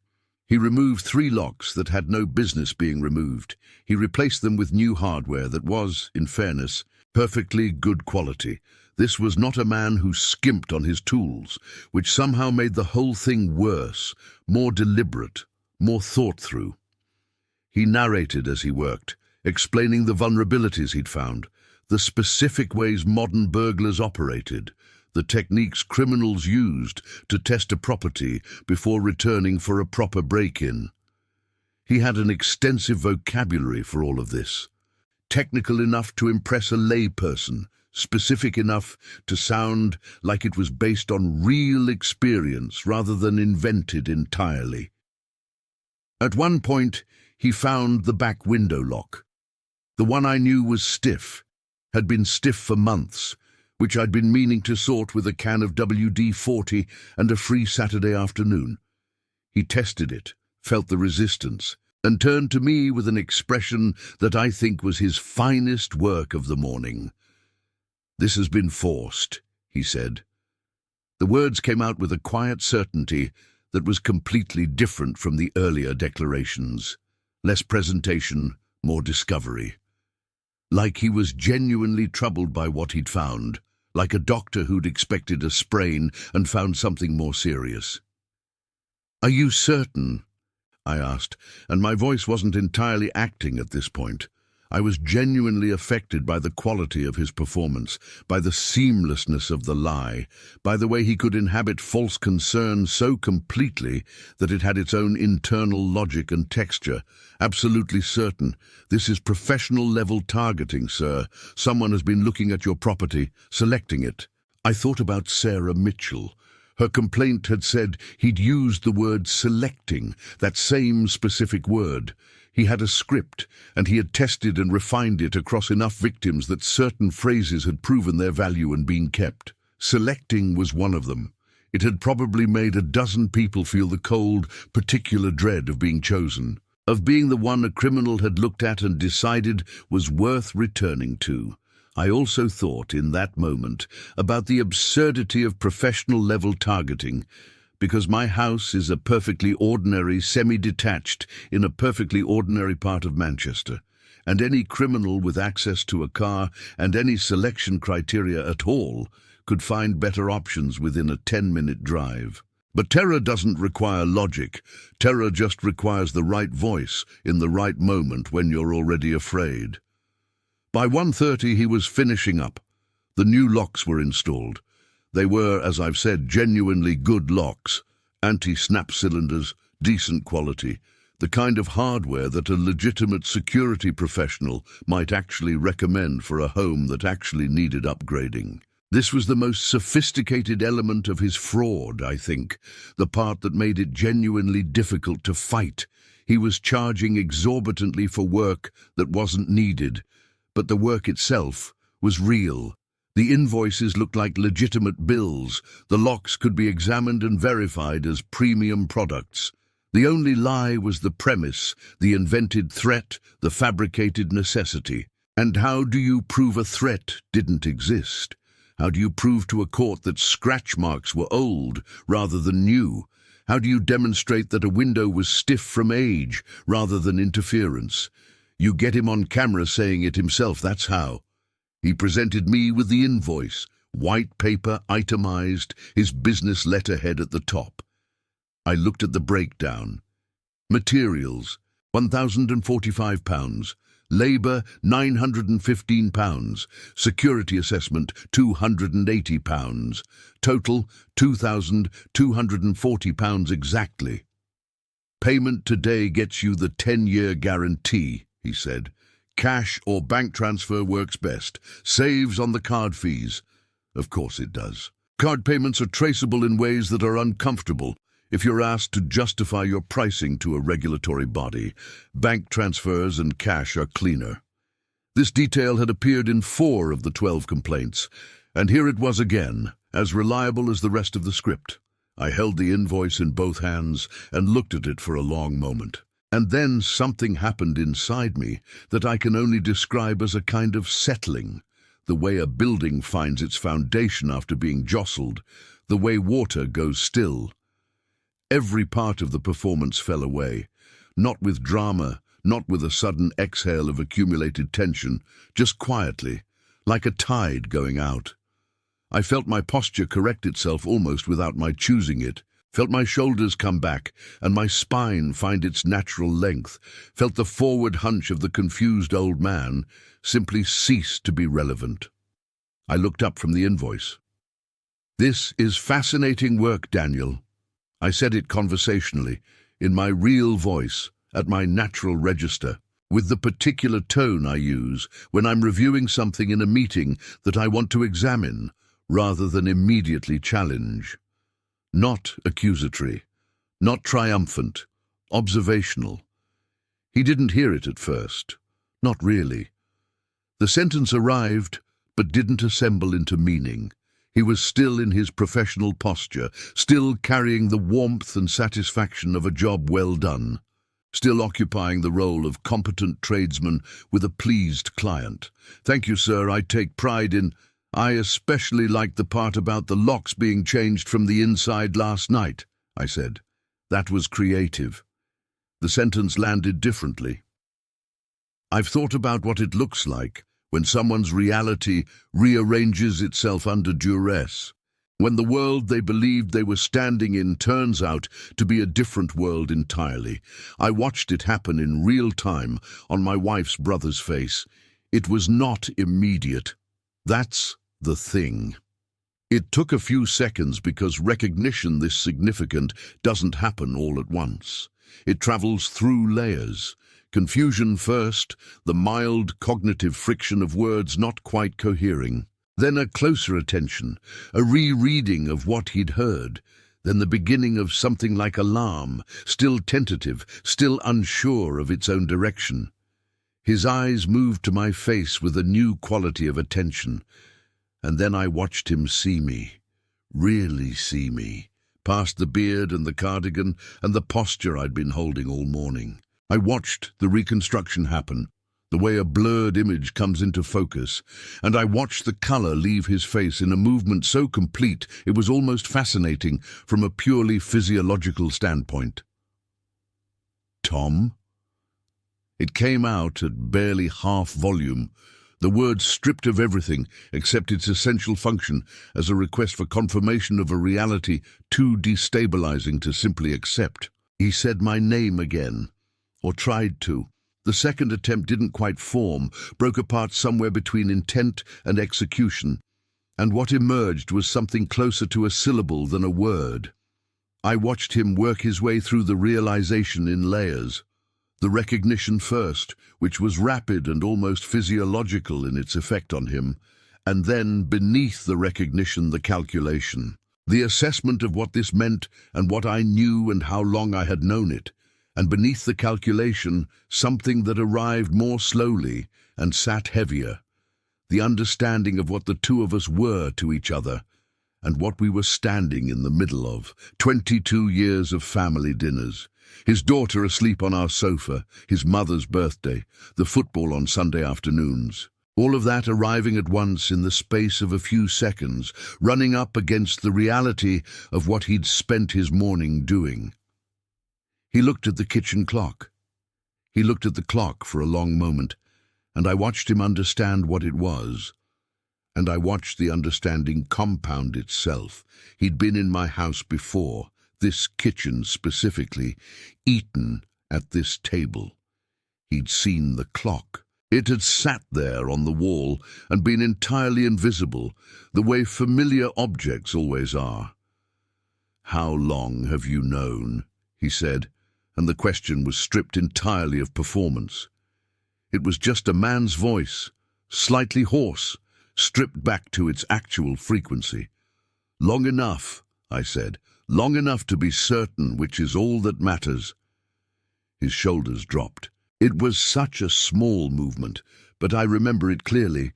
Speaker 1: He removed 3 locks that had no business being removed. He replaced them with new hardware that was, in fairness, perfectly good quality. This was not a man who skimped on his tools, which somehow made the whole thing worse, more deliberate, more thought through. He narrated as he worked, explaining the vulnerabilities he'd found, the specific ways modern burglars operated, the techniques criminals used to test a property before returning for a proper break-in. He had an extensive vocabulary for all of this, technical enough to impress a layperson, specific enough to sound like it was based on real experience rather than invented entirely. At one point, he found the back window lock. The one I knew was stiff, had been stiff for months, which I'd been meaning to sort with a can of WD-40 and a free Saturday afternoon. He tested it, felt the resistance, and turned to me with an expression that I think was his finest work of the morning. "This has been forced," he said. The words came out with a quiet certainty that was completely different from the earlier declarations. Less presentation, more discovery. Like he was genuinely troubled by what he'd found, like a doctor who'd expected a sprain and found something more serious. "Are you certain?" I asked, and my voice wasn't entirely acting at this point. I was genuinely affected by the quality of his performance, by the seamlessness of the lie, by the way he could inhabit false concern so completely that it had its own internal logic and texture. "Absolutely certain. This is professional-level targeting, sir. Someone has been looking at your property, selecting it." I thought about Sarah Mitchell. Her complaint had said he'd used the word selecting, that same specific word. He had a script, and he had tested and refined it across enough victims that certain phrases had proven their value and been kept. Selecting was one of them. It had probably made a dozen people feel the cold, particular dread of being chosen, of being the one a criminal had looked at and decided was worth returning to. I also thought, in that moment, about the absurdity of professional-level targeting, because my house is a perfectly ordinary, semi-detached, in a perfectly ordinary part of Manchester, and any criminal with access to a car and any selection criteria at all could find better options within a 10-minute drive. But terror doesn't require logic. Terror just requires the right voice in the right moment when you're already afraid. By 1:30 he was finishing up. The new locks were installed. They were, as I've said, genuinely good locks, anti-snap cylinders, decent quality, the kind of hardware that a legitimate security professional might actually recommend for a home that actually needed upgrading. This was the most sophisticated element of his fraud, I think, the part that made it genuinely difficult to fight. He was charging exorbitantly for work that wasn't needed, but the work itself was real. The invoices looked like legitimate bills. The locks could be examined and verified as premium products. The only lie was the premise, the invented threat, the fabricated necessity. And how do you prove a threat didn't exist? How do you prove to a court that scratch marks were old rather than new? How do you demonstrate that a window was stiff from age rather than interference? You get him on camera saying it himself, that's how. He presented me with the invoice, white paper, itemized, his business letterhead at the top. I looked at the breakdown. Materials, £1,045. Labour, £915. Security assessment, £280. Total, £2,240 exactly. Payment today gets you the 10-year guarantee, he said. Cash or bank transfer works best. Saves on the card fees. Of course it does. Card payments are traceable in ways that are uncomfortable if you're asked to justify your pricing to a regulatory body. Bank transfers and cash are cleaner. This detail had appeared in 4 of the 12 complaints, and here it was again, as reliable as the rest of the script. I held the invoice in both hands and looked at it for a long moment. And then something happened inside me that I can only describe as a kind of settling, the way a building finds its foundation after being jostled, the way water goes still. Every part of the performance fell away, not with drama, not with a sudden exhale of accumulated tension, just quietly, like a tide going out. I felt my posture correct itself almost without my choosing it, felt my shoulders come back and my spine find its natural length, felt the forward hunch of the confused old man simply cease to be relevant. I looked up from the invoice. "This is fascinating work, Daniel." I said it conversationally, in my real voice, at my natural register, with the particular tone I use when I'm reviewing something in a meeting that I want to examine, rather than immediately challenge. Not accusatory, not triumphant, observational. He didn't hear it at first, not really. The sentence arrived, but didn't assemble into meaning. He was still in his professional posture, still carrying the warmth and satisfaction of a job well done, still occupying the role of competent tradesman with a pleased client. "Thank you, sir, I take pride in... I especially liked the part about the locks being changed from the inside last night," I said. That was creative. The sentence landed differently. I've thought about what it looks like when someone's reality rearranges itself under duress, when the world they believed they were standing in turns out to be a different world entirely. I watched it happen in real time on my wife's brother's face. It was not immediate. That's the thing. It took a few seconds because recognition this significant doesn't happen all at once. It travels through layers. Confusion first, the mild cognitive friction of words not quite cohering. Then a closer attention, a rereading of what he'd heard. then the beginning of something like alarm, still tentative, still unsure of its own direction. His eyes moved to my face with a new quality of attention, and then I watched him see me, really see me, past the beard and the cardigan and the posture I'd been holding all morning. I watched the reconstruction happen, the way a blurred image comes into focus, and I watched the color leave his face in a movement so complete it was almost fascinating from a purely physiological standpoint. "Tom?" It came out at barely half volume, the word stripped of everything except its essential function as a request for confirmation of a reality too destabilizing to simply accept. He said my name again, or tried to. The second attempt didn't quite form, broke apart somewhere between intent and execution, and what emerged was something closer to a syllable than a word. I watched him work his way through the realization in layers. The recognition first, which was rapid and almost physiological in its effect on him, and then, beneath the recognition, the calculation. The assessment of what this meant and what I knew and how long I had known it, and beneath the calculation, something that arrived more slowly and sat heavier. The understanding of what the two of us were to each other, and what we were standing in the middle of. 22 years of family dinners. His daughter asleep on our sofa, his mother's birthday, the football on Sunday afternoons. All of that arriving at once in the space of a few seconds, running up against the reality of what he'd spent his morning doing. He looked at the kitchen clock. He looked at the clock for a long moment, and I watched him understand what it was. And I watched the understanding compound itself. He'd been in my house before, this kitchen specifically, eaten at this table. He'd seen the clock. It had sat there on the wall and been entirely invisible, the way familiar objects always are. "How long have you known?" he said, and the question was stripped entirely of performance. It was just a man's voice, slightly hoarse, stripped back to its actual frequency. "Long enough," I said, "long enough to be certain, which is all that matters." His shoulders dropped. It was such a small movement, but I remember it clearly,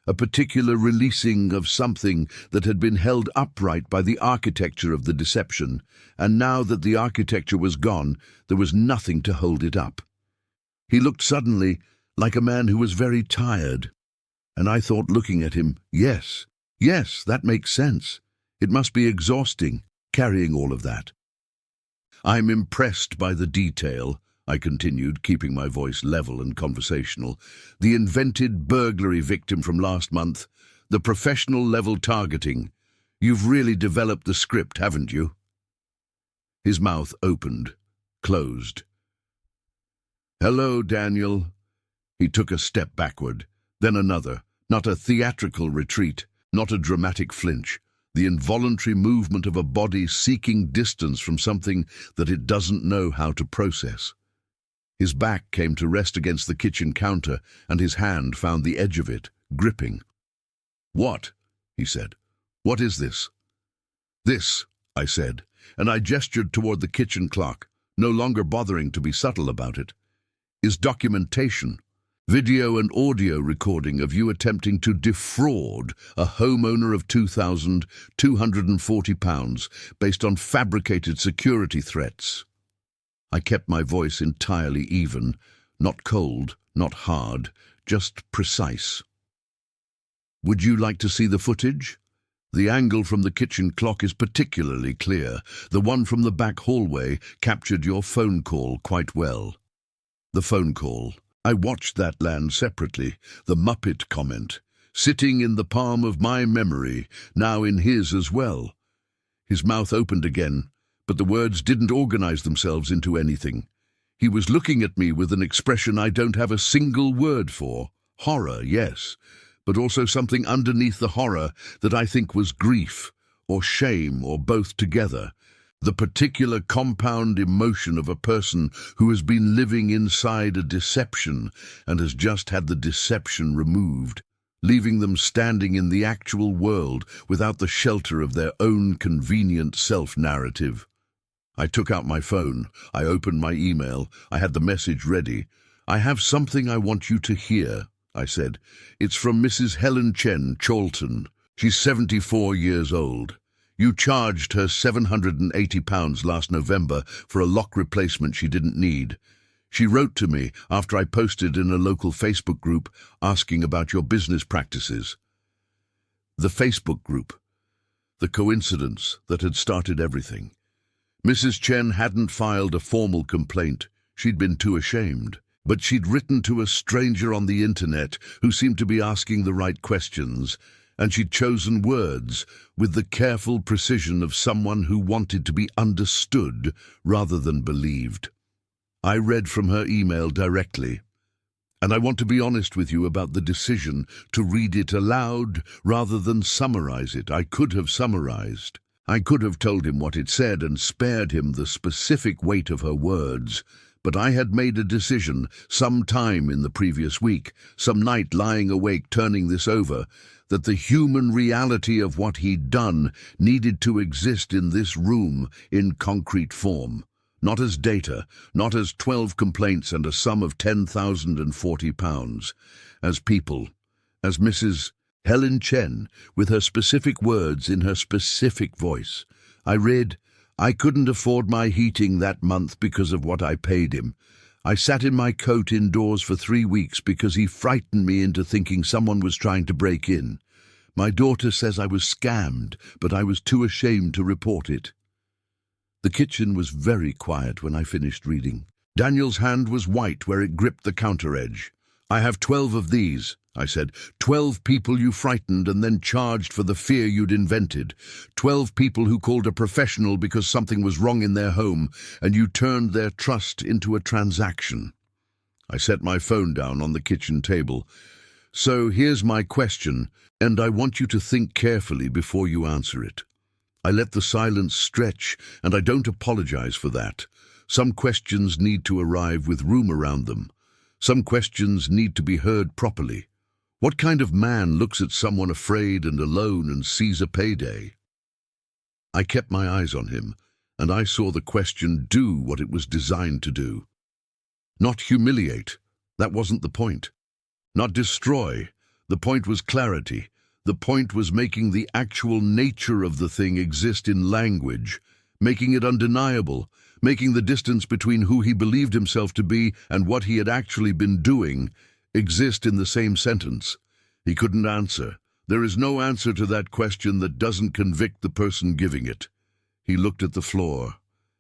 Speaker 1: a particular releasing of something that had been held upright by the architecture of the deception, and now that the architecture was gone, there was nothing to hold it up. He looked suddenly like a man who was very tired, and I thought, looking at him, yes, that makes sense. It must be exhausting, carrying all of that. "I'm impressed by the detail," I continued, keeping my voice level and conversational. "The invented burglary victim from last month, the professional-level targeting. You've really developed the script, haven't you?" His mouth opened, closed. "Hello, Daniel." He took a step backward, then another, not a theatrical retreat, not a dramatic flinch, the involuntary movement of a body seeking distance from something that it doesn't know how to process. His back came to rest against the kitchen counter, and his hand found the edge of it, gripping. "What?" he said. "What is this?" "This," I said, and I gestured toward the kitchen clock, no longer bothering to be subtle about it, "is documentation. Video and audio recording of you attempting to defraud a homeowner of £2,240 based on fabricated security threats." I kept my voice entirely even, not cold, not hard, just precise. "Would you like to see the footage? The angle from the kitchen clock is particularly clear. The one from the back hallway captured your phone call quite well." The phone call. I watched that land separately, the Muppet comment, sitting in the palm of my memory, now in his as well. His mouth opened again, but the words didn't organize themselves into anything. He was looking at me with an expression I don't have a single word for. Horror, yes, but also something underneath the horror that I think was grief, or shame, or both together. The particular compound emotion of a person who has been living inside a deception and has just had the deception removed. leaving them standing in the actual world without the shelter of their own convenient self-narrative. I took out my phone. I opened my email. I had the message ready. "I have something I want you to hear," I said. "It's from Mrs. Helen Chen, Chorlton. She's 74 years old. You charged her £780 last November for a lock replacement she didn't need. She wrote to me after I posted in a local Facebook group asking about your business practices." The Facebook group. The coincidence that had started everything. Mrs. Chen hadn't filed a formal complaint. She'd been too ashamed. But she'd written to a stranger on the internet who seemed to be asking the right questions, and she'd chosen words with the careful precision of someone who wanted to be understood rather than believed. I read from her email directly, and I want to be honest with you about the decision to read it aloud rather than summarize it. I could have summarized. I could have told him what it said and spared him the specific weight of her words, but I had made a decision some time in the previous week, some night lying awake turning this over, that the human reality of what he'd done needed to exist in this room in concrete form. Not as data, not as 12 complaints and a sum of £10,040. As people, as Mrs. Helen Chen, with her specific words in her specific voice. I read, "I couldn't afford my heating that month because of what I paid him. I sat in my coat indoors for 3 weeks because he frightened me into thinking someone was trying to break in. My daughter says I was scammed, but I was too ashamed to report it." The kitchen was very quiet when I finished reading. Daniel's hand was white where it gripped the counter edge. "I have 12 of these," I said. 12 people you frightened and then charged for the fear you'd invented. 12 people who called a professional because something was wrong in their home, and you turned their trust into a transaction. I set my phone down on the kitchen table. "So here's my question, and I want you to think carefully before you answer it." I let the silence stretch, and I don't apologize for that. Some questions need to arrive with room around them. Some questions need to be heard properly. What kind of man looks at someone afraid and alone and sees a payday? I kept my eyes on him, and I saw the question do what it was designed to do. Not humiliate. That wasn't the point. Not destroy. The point was clarity. The point was making the actual nature of the thing exist in language, making it undeniable, making the distance between who he believed himself to be and what he had actually been doing exist in the same sentence. He couldn't answer. There is no answer to that question that doesn't convict the person giving it. He looked at the floor,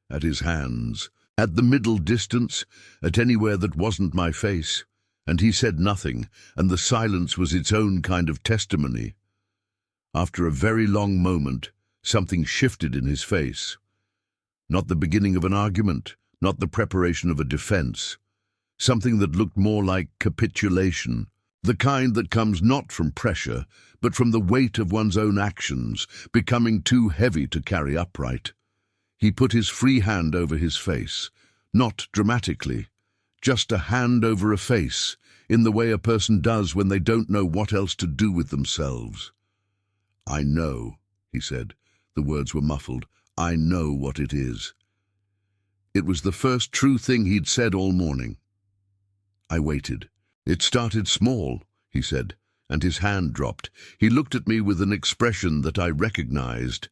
Speaker 1: at his hands, at the middle distance, at anywhere that wasn't my face, and he said nothing, and the silence was its own kind of testimony. After a very long moment, something shifted in his face. Not the beginning of an argument, not the preparation of a defense. Something that looked more like capitulation, the kind that comes not from pressure, but from the weight of one's own actions, becoming too heavy to carry upright. He put his free hand over his face, not dramatically, just a hand over a face, in the way a person does when they don't know what else to do with themselves. "I know," he said. The words were muffled. "I know what it is." It was the first true thing he'd said all morning. I waited. "It started small," he said, and his hand dropped. He looked at me with an expression that I recognized,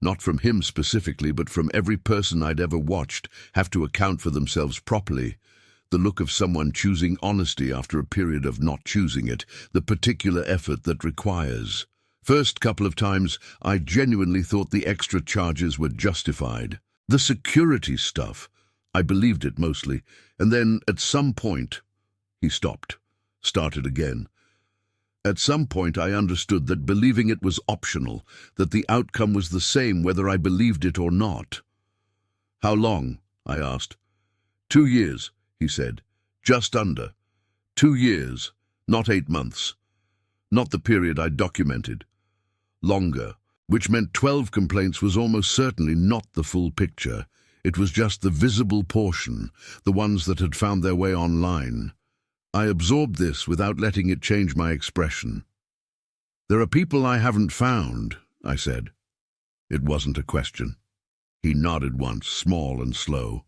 Speaker 1: not from him specifically, but from every person I'd ever watched have to account for themselves properly. The look of someone choosing honesty after a period of not choosing it, the particular effort that requires. First couple of times, I genuinely thought the extra charges were justified. The security stuff, I believed it mostly, and then at some point, he stopped, started again. At some point I understood that believing it was optional, that the outcome was the same whether I believed it or not. "How long?" I asked. 2 years, he said. "Just under. 2 years, not 8 months. Not the period I documented. Longer, which meant 12 complaints was almost certainly not the full picture. It was just the visible portion, the ones that had found their way online. I absorbed this without letting it change my expression. There are people I haven't found, I said. It wasn't a question. He nodded once, small and slow.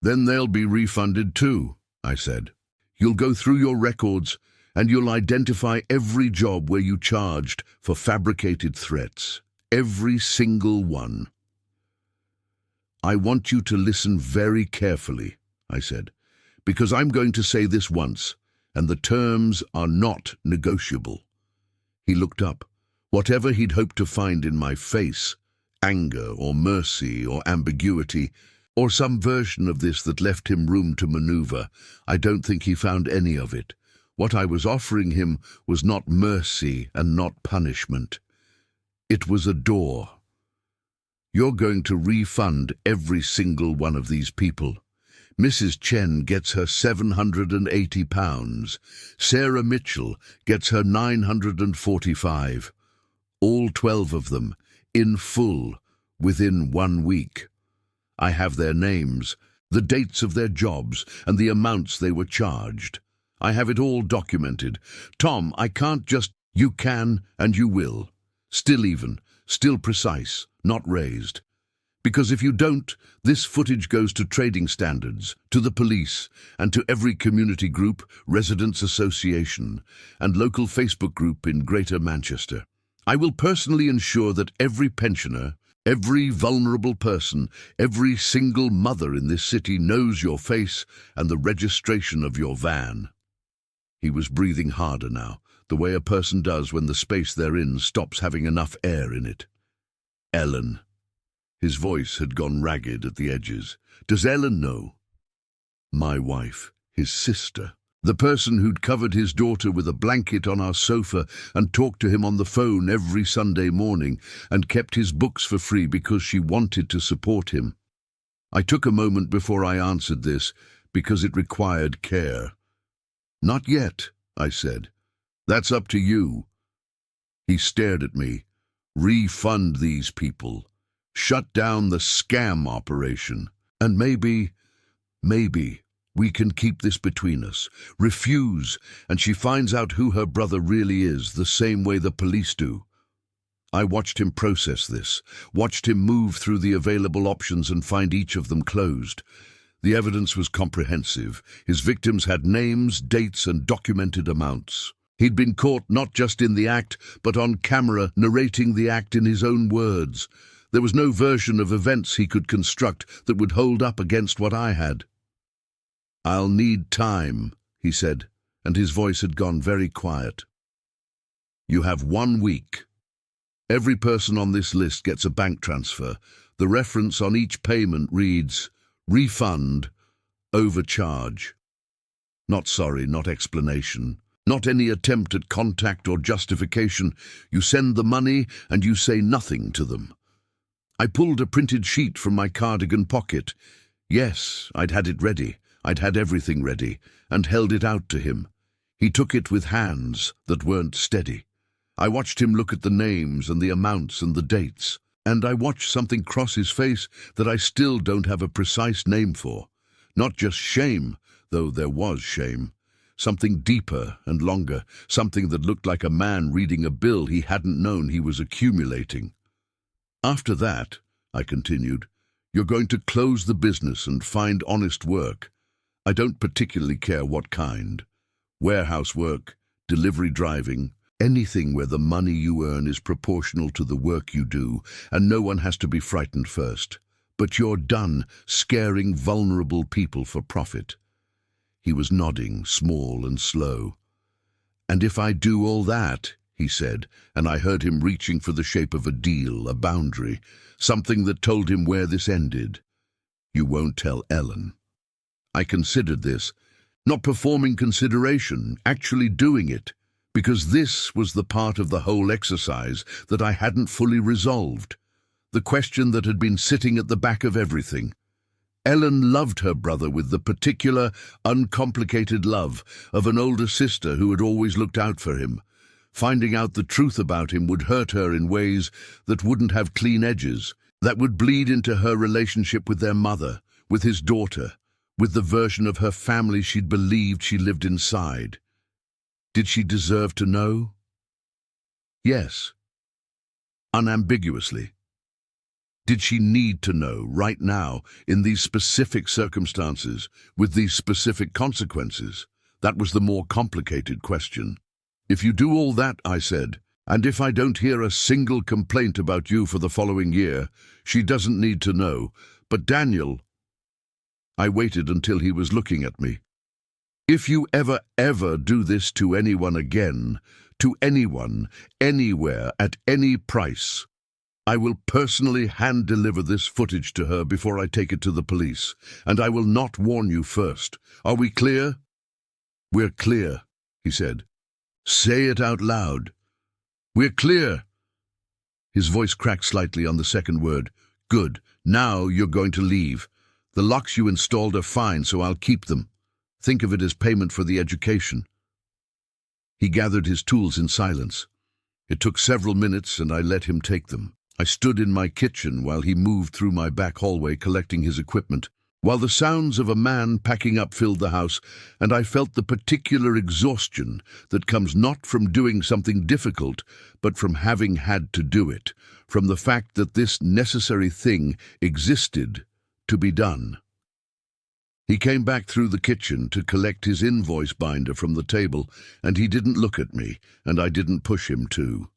Speaker 1: Then they'll be refunded too, I said. You'll go through your records and you'll identify every job where you charged for fabricated threats. Every single one. I want you to listen very carefully, I said, because I'm going to say this once, and the terms are not negotiable. He looked up. Whatever he'd hoped to find in my face, anger or mercy or ambiguity, or some version of this that left him room to maneuver, I don't think he found any of it. What I was offering him was not mercy and not punishment. It was a door. You're going to refund every single one of these people. Mrs. Chen gets her £780. Sarah Mitchell gets her £945. All 12 of them, in full, within 1 week. I have their names, the dates of their jobs, and the amounts they were charged. I have it all documented. Tom, I can't just... You can and you will. Still even, still precise, not raised. Because if you don't, this footage goes to trading standards, to the police, and to every community group, residents association, and local Facebook group in Greater Manchester. I will personally ensure that every pensioner, every vulnerable person, every single mother in this city knows your face and the registration of your van. He was breathing harder now, the way a person does when the space they're in stops having enough air in it. Ellen. His voice had gone ragged at the edges. Does Ellen know? My wife, his sister, the person who'd covered his daughter with a blanket on our sofa and talked to him on the phone every Sunday morning and kept his books for free because she wanted to support him. I took a moment before I answered this because it required care. Not yet, I said. That's up to you. He stared at me. Refund these people. Shut down the scam operation. And maybe we can keep this between us. Refuse, and she finds out who her brother really is, the same way the police do. I watched him process this, watched him move through the available options and find each of them closed. The evidence was comprehensive. His victims had names, dates, and documented amounts. He'd been caught not just in the act, but on camera, narrating the act in his own words. There was no version of events he could construct that would hold up against what I had. I'll need time, he said, and his voice had gone very quiet. You have 1 week. Every person on this list gets a bank transfer. The reference on each payment reads, refund, overcharge. Not sorry, not explanation. Not any attempt at contact or justification. You send the money and you say nothing to them. I pulled a printed sheet from my cardigan pocket. Yes, I'd had it ready. I'd had everything ready, and held it out to him. He took it with hands that weren't steady. I watched him look at the names and the amounts and the dates, and I watched something cross his face that I still don't have a precise name for. Not just shame, though there was shame. Something deeper and longer, something that looked like a man reading a bill he hadn't known he was accumulating. After that, I continued, you're going to close the business and find honest work. I don't particularly care what kind. Warehouse work, delivery driving, anything where the money you earn is proportional to the work you do, and no one has to be frightened first. But you're done scaring vulnerable people for profit. He was nodding, small and slow. And if I do all that, he said, and I heard him reaching for the shape of a deal, a boundary, something that told him where this ended. You won't tell Ellen. I considered this, not performing consideration, actually doing it, because this was the part of the whole exercise that I hadn't fully resolved, the question that had been sitting at the back of everything. Ellen loved her brother with the particular, uncomplicated love of an older sister who had always looked out for him. Finding out the truth about him would hurt her in ways that wouldn't have clean edges, that would bleed into her relationship with their mother, with his daughter, with the version of her family she'd believed she lived inside. Did she deserve to know? Yes, unambiguously. Did she need to know right now, in these specific circumstances, with these specific consequences? That was the more complicated question. If you do all that, I said, and if I don't hear a single complaint about you for the following year, she doesn't need to know. But Daniel, I waited until he was looking at me. If you ever do this to anyone again, to anyone, anywhere, at any price, I will personally hand-deliver this footage to her before I take it to the police, and I will not warn you first. Are we clear? We're clear, he said. Say it out loud. We're clear. His voice cracked slightly on the second word. Good. Now you're going to leave. The locks you installed are fine, so I'll keep them. Think of it as payment for the education. He gathered his tools in silence. It took several minutes, and I let him take them. I stood in my kitchen while he moved through my back hallway collecting his equipment, while the sounds of a man packing up filled the house, and I felt the particular exhaustion that comes not from doing something difficult, but from having had to do it, from the fact that this necessary thing existed to be done. He came back through the kitchen to collect his invoice binder from the table, and he didn't look at me, and I didn't push him to.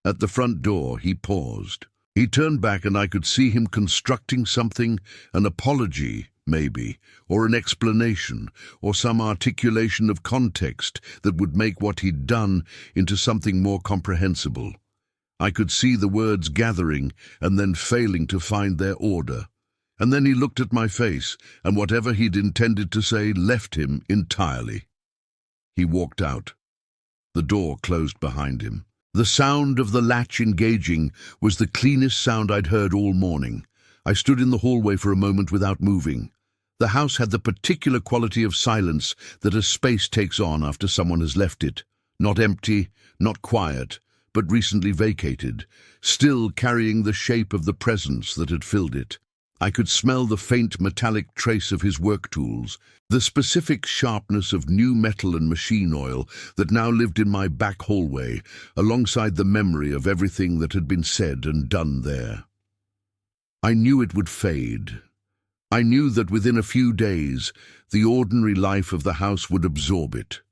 Speaker 1: At the front door, he paused. He turned back and I could see him constructing something, an apology, maybe, or an explanation, or some articulation of context that would make what he'd done into something more comprehensible. I could see the words gathering and then failing to find their order. And then he looked at my face, and whatever he'd intended to say left him entirely. He walked out. The door closed behind him. The sound of the latch engaging was the cleanest sound I'd heard all morning. I stood in the hallway for a moment without moving. The house had the particular quality of silence that a space takes on after someone has left it. Not empty, not quiet, but recently vacated, still carrying the shape of the presence that had filled it. I could smell the faint metallic trace of his work tools, the specific sharpness of new metal and machine oil that now lived in my back hallway, alongside the memory of everything that had been said and done there. I knew it would fade. I knew that within a few days, the ordinary life of the house would absorb it,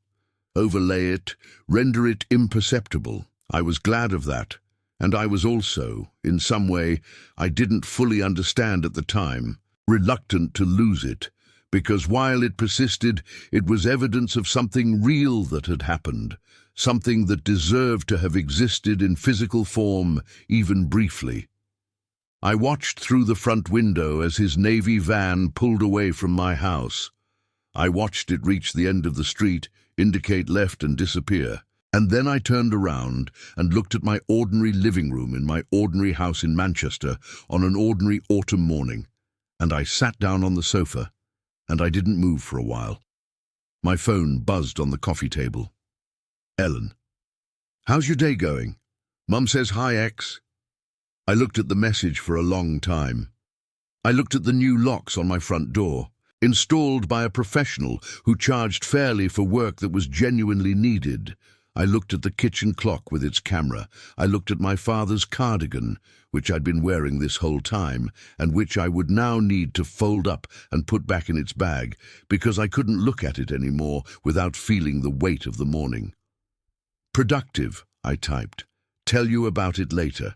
Speaker 1: overlay it, render it imperceptible. I was glad of that. And I was also, in some way I didn't fully understand at the time, reluctant to lose it, because while it persisted, it was evidence of something real that had happened, something that deserved to have existed in physical form, even briefly. I watched through the front window as his navy van pulled away from my house. I watched it reach the end of the street, indicate left and disappear. And then I turned around and looked at my ordinary living room in my ordinary house in Manchester on an ordinary autumn morning, and I sat down on the sofa, and I didn't move for a while. My phone buzzed on the coffee table. Ellen. How's your day going? Mum says hi, X. I looked at the message for a long time. I looked at the new locks on my front door, installed by a professional who charged fairly for work that was genuinely needed. I looked at the kitchen clock with its camera. I looked at my father's cardigan, which I'd been wearing this whole time, and which I would now need to fold up and put back in its bag, because I couldn't look at it anymore without feeling the weight of the morning. Productive, I typed. Tell you about it later.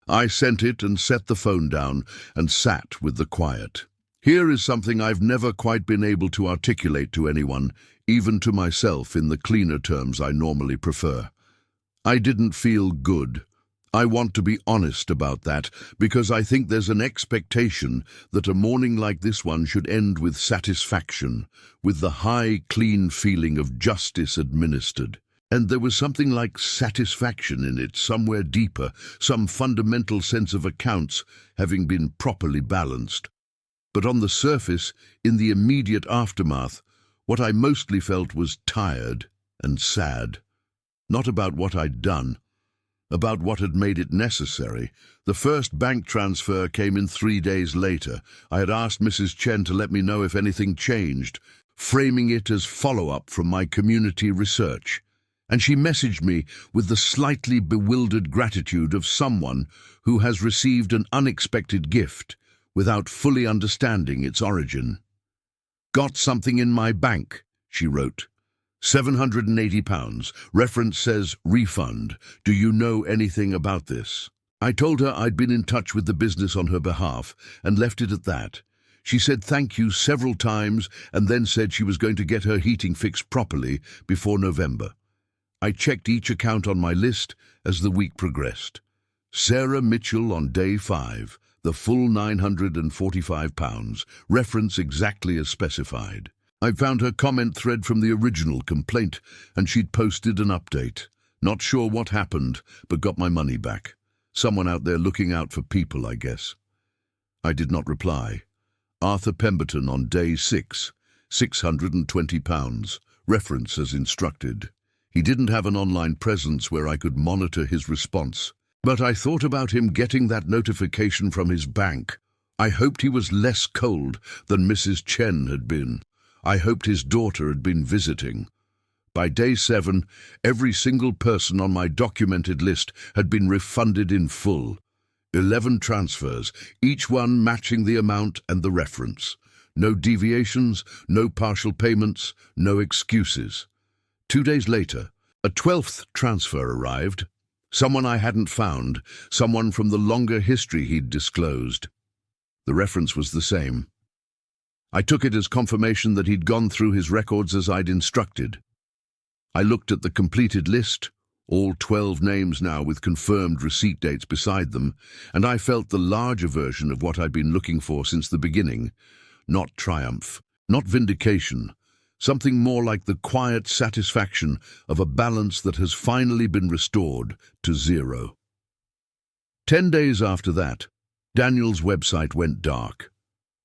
Speaker 1: I sent it and set the phone down and sat with the quiet. Here is something I've never quite been able to articulate to anyone, even to myself in the cleaner terms I normally prefer. I didn't feel good. I want to be honest about that, because I think there's an expectation that a morning like this one should end with satisfaction, with the high, clean feeling of justice administered. And there was something like satisfaction in it, somewhere deeper, some fundamental sense of accounts having been properly balanced. But on the surface, in the immediate aftermath, what I mostly felt was tired and sad. Not about what I'd done, about what had made it necessary. The first bank transfer came in 3 days later. I had asked Mrs. Chen to let me know if anything changed, framing it as follow-up from my community research. And she messaged me with the slightly bewildered gratitude of someone who has received an unexpected gift without fully understanding its origin. "Got something in my bank," she wrote. £780. Reference says refund. Do you know anything about this? I told her I'd been in touch with the business on her behalf and left it at that. She said thank you several times and then said she was going to get her heating fixed properly before November. I checked each account on my list as the week progressed. Sarah Mitchell on day 5, the full £945, reference exactly as specified. I found her comment thread from the original complaint and she'd posted an update. Not sure what happened, but got my money back. Someone out there looking out for people, I guess. I did not reply. Arthur Pemberton on day 6, £620, reference as instructed. He didn't have an online presence where I could monitor his response, but I thought about him getting that notification from his bank. I hoped he was less cold than Mrs. Chen had been. I hoped his daughter had been visiting. By day 7, every single person on my documented list had been refunded in full. 11 transfers, each one matching the amount and the reference. No deviations, no partial payments, no excuses. 2 days later, a 12th transfer arrived. Someone I hadn't found, someone from the longer history he'd disclosed. The reference was the same. I took it as confirmation that he'd gone through his records as I'd instructed. I looked at the completed list, all 12 names now with confirmed receipt dates beside them, and I felt the larger version of what I'd been looking for since the beginning. Not triumph, not vindication. Something more like the quiet satisfaction of a balance that has finally been restored to 0. 10 days after that, Daniel's website went dark.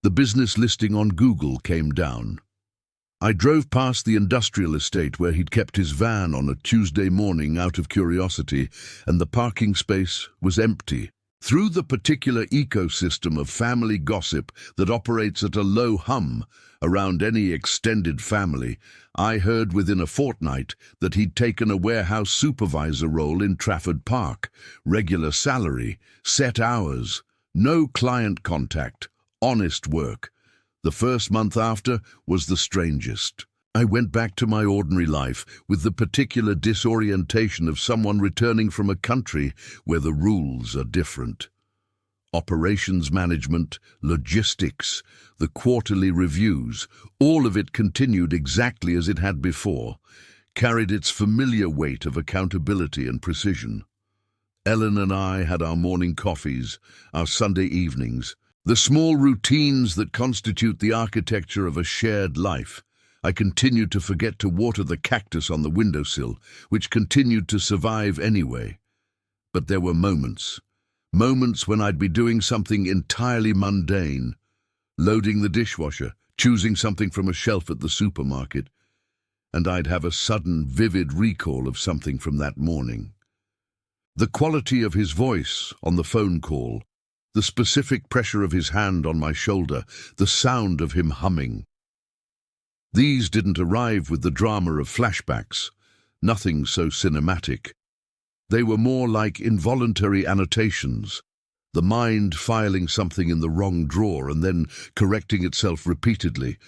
Speaker 1: The business listing on Google came down. I drove past the industrial estate where he'd kept his van on a Tuesday morning out of curiosity, and the parking space was empty. Through the particular ecosystem of family gossip that operates at a low hum around any extended family, I heard within a fortnight that he'd taken a warehouse supervisor role in Trafford Park, regular salary, set hours, no client contact, honest work. The first month after was the strangest. I went back to my ordinary life with the particular disorientation of someone returning from a country where the rules are different. Operations management, logistics, the quarterly reviews, all of it continued exactly as it had before, carried its familiar weight of accountability and precision. Ellen and I had our morning coffees, our Sunday evenings, the small routines that constitute the architecture of a shared life. I continued to forget to water the cactus on the windowsill, which continued to survive anyway. But there were moments when I'd be doing something entirely mundane, loading the dishwasher, choosing something from a shelf at the supermarket, and I'd have a sudden, vivid recall of something from that morning. The quality of his voice on the phone call, the specific pressure of his hand on my shoulder, the sound of him humming. These didn't arrive with the drama of flashbacks, nothing so cinematic. They were more like involuntary annotations, the mind filing something in the wrong drawer and then correcting itself repeatedly.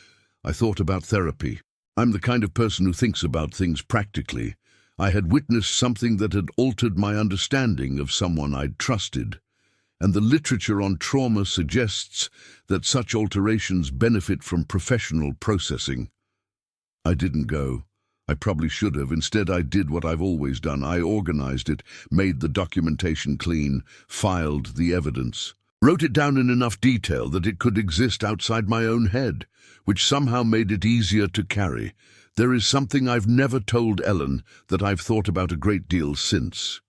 Speaker 1: I thought about therapy. I'm the kind of person who thinks about things practically. I had witnessed something that had altered my understanding of someone I'd trusted, and the literature on trauma suggests that such alterations benefit from professional processing. I didn't go. I probably should have. Instead, I did what I've always done. I organized it, made the documentation clean, filed the evidence, wrote it down in enough detail that it could exist outside my own head, which somehow made it easier to carry. There is something I've never told Ellen that I've thought about a great deal since.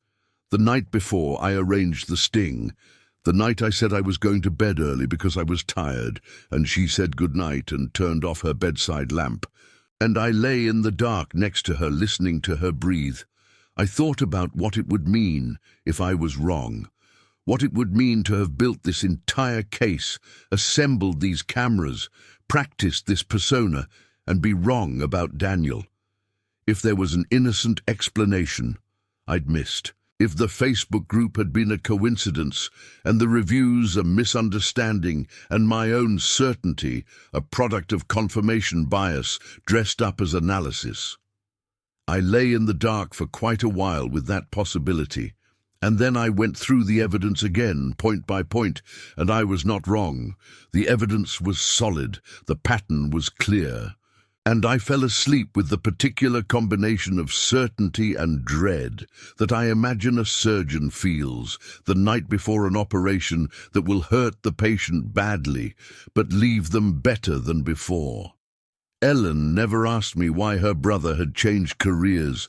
Speaker 1: The night before I arranged the sting, the night I said I was going to bed early because I was tired, and she said goodnight and turned off her bedside lamp, and I lay in the dark next to her listening to her breathe. I thought about what it would mean if I was wrong, what it would mean to have built this entire case, assembled these cameras, practiced this persona, and be wrong about Daniel. If there was an innocent explanation, I'd missed. If the Facebook group had been a coincidence, and the reviews a misunderstanding, and my own certainty a product of confirmation bias dressed up as analysis. I lay in the dark for quite a while with that possibility, and then I went through the evidence again, point by point, and I was not wrong. The evidence was solid, the pattern was clear, and I fell asleep with the particular combination of certainty and dread that I imagine a surgeon feels the night before an operation that will hurt the patient badly, but leave them better than before. Ellen never asked me why her brother had changed careers.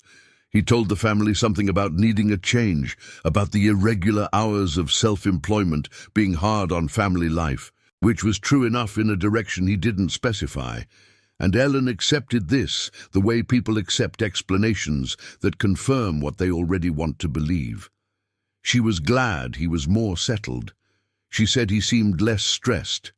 Speaker 1: He told the family something about needing a change, about the irregular hours of self-employment being hard on family life, which was true enough in a direction he didn't specify. And Ellen accepted this, the way people accept explanations that confirm what they already want to believe. She was glad he was more settled. She said he seemed less stressed.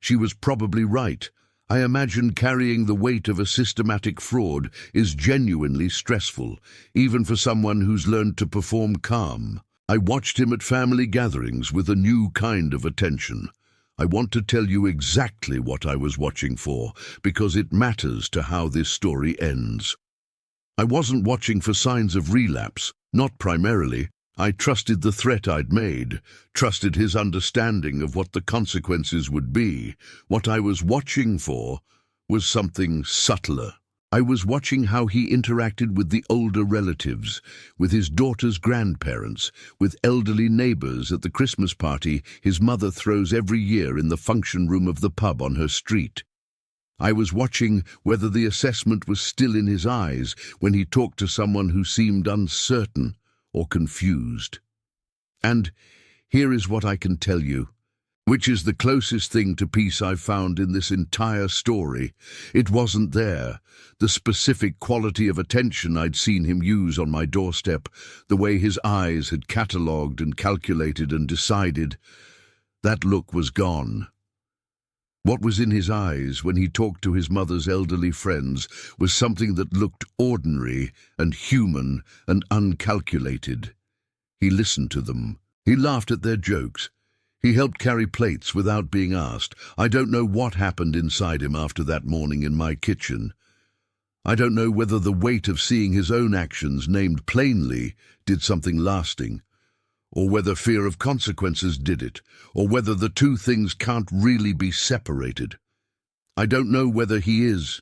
Speaker 1: She was probably right. I imagine carrying the weight of a systematic fraud is genuinely stressful, even for someone who's learned to perform calm. I watched him at family gatherings with a new kind of attention. I want to tell you exactly what I was watching for, because it matters to how this story ends. I wasn't watching for signs of relapse, not primarily. I trusted the threat I'd made, trusted his understanding of what the consequences would be. What I was watching for was something subtler. I was watching how he interacted with the older relatives, with his daughter's grandparents, with elderly neighbors at the Christmas party his mother throws every year in the function room of the pub on her street. I was watching whether the assessment was still in his eyes when he talked to someone who seemed uncertain or confused. And here is what I can tell you, which is the closest thing to peace I've found in this entire story. It wasn't there. The specific quality of attention I'd seen him use on my doorstep, the way his eyes had catalogued and calculated and decided, that look was gone. What was in his eyes when he talked to his mother's elderly friends was something that looked ordinary and human and uncalculated. He listened to them. He laughed at their jokes. He helped carry plates without being asked. I don't know what happened inside him after that morning in my kitchen. I don't know whether the weight of seeing his own actions named plainly did something lasting, or whether fear of consequences did it, or whether the two things can't really be separated. I don't know whether he is,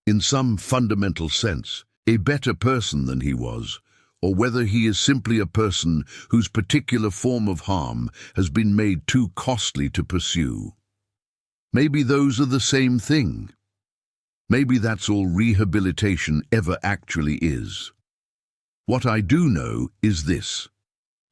Speaker 1: in some fundamental sense, a better person than he was, or whether he is simply a person whose particular form of harm has been made too costly to pursue. Maybe those are the same thing. Maybe that's all rehabilitation ever actually is. What I do know is this.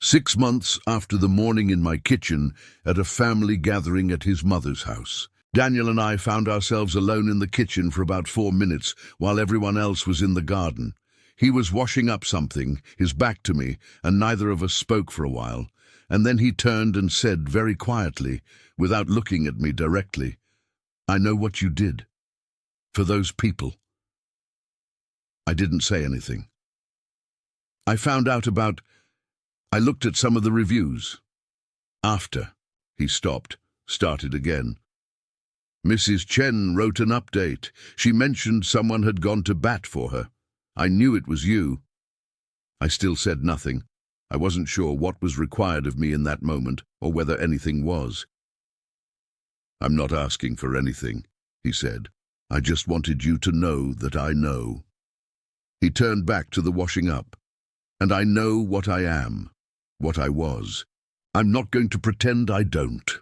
Speaker 1: 6 months after the morning in my kitchen at a family gathering at his mother's house, Daniel and I found ourselves alone in the kitchen for about 4 minutes while everyone else was in the garden. He was washing up something, his back to me, and neither of us spoke for a while. And then he turned and said very quietly, without looking at me directly, "I know what you did. For those people." I didn't say anything. I found out about... I looked at some of the reviews. After. He stopped, started again. Mrs. Chen wrote an update. She mentioned someone had gone to bat for her. I knew it was you. I still said nothing. I wasn't sure what was required of me in that moment, or whether anything was. "I'm not asking for anything," he said. "I just wanted you to know that I know." He turned back to the washing up. And I know what I am, what I was. I'm not going to pretend I don't.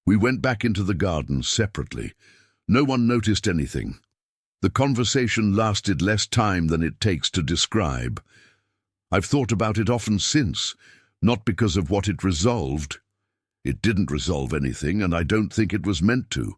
Speaker 1: We went back into the garden separately. No one noticed anything. The conversation lasted less time than it takes to describe. I've thought about it often since, not because of what it resolved. It didn't resolve anything, and I don't think it was meant to,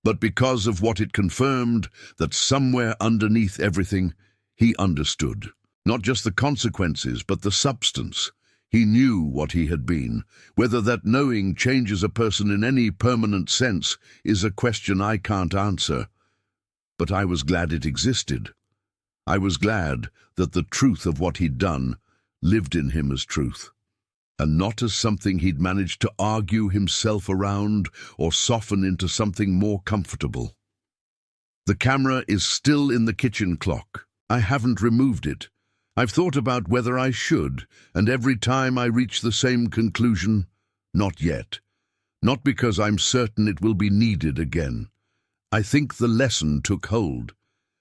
Speaker 1: but because of what it confirmed, that somewhere underneath everything, he understood. Not just the consequences, but the substance. He knew what he had been. Whether that knowing changes a person in any permanent sense is a question I can't answer. But I was glad it existed. I was glad that the truth of what he'd done lived in him as truth, and not as something he'd managed to argue himself around or soften into something more comfortable. The camera is still in the kitchen clock. I haven't removed it. I've thought about whether I should, and every time I reach the same conclusion, not yet. Not because I'm certain it will be needed again. I think the lesson took hold.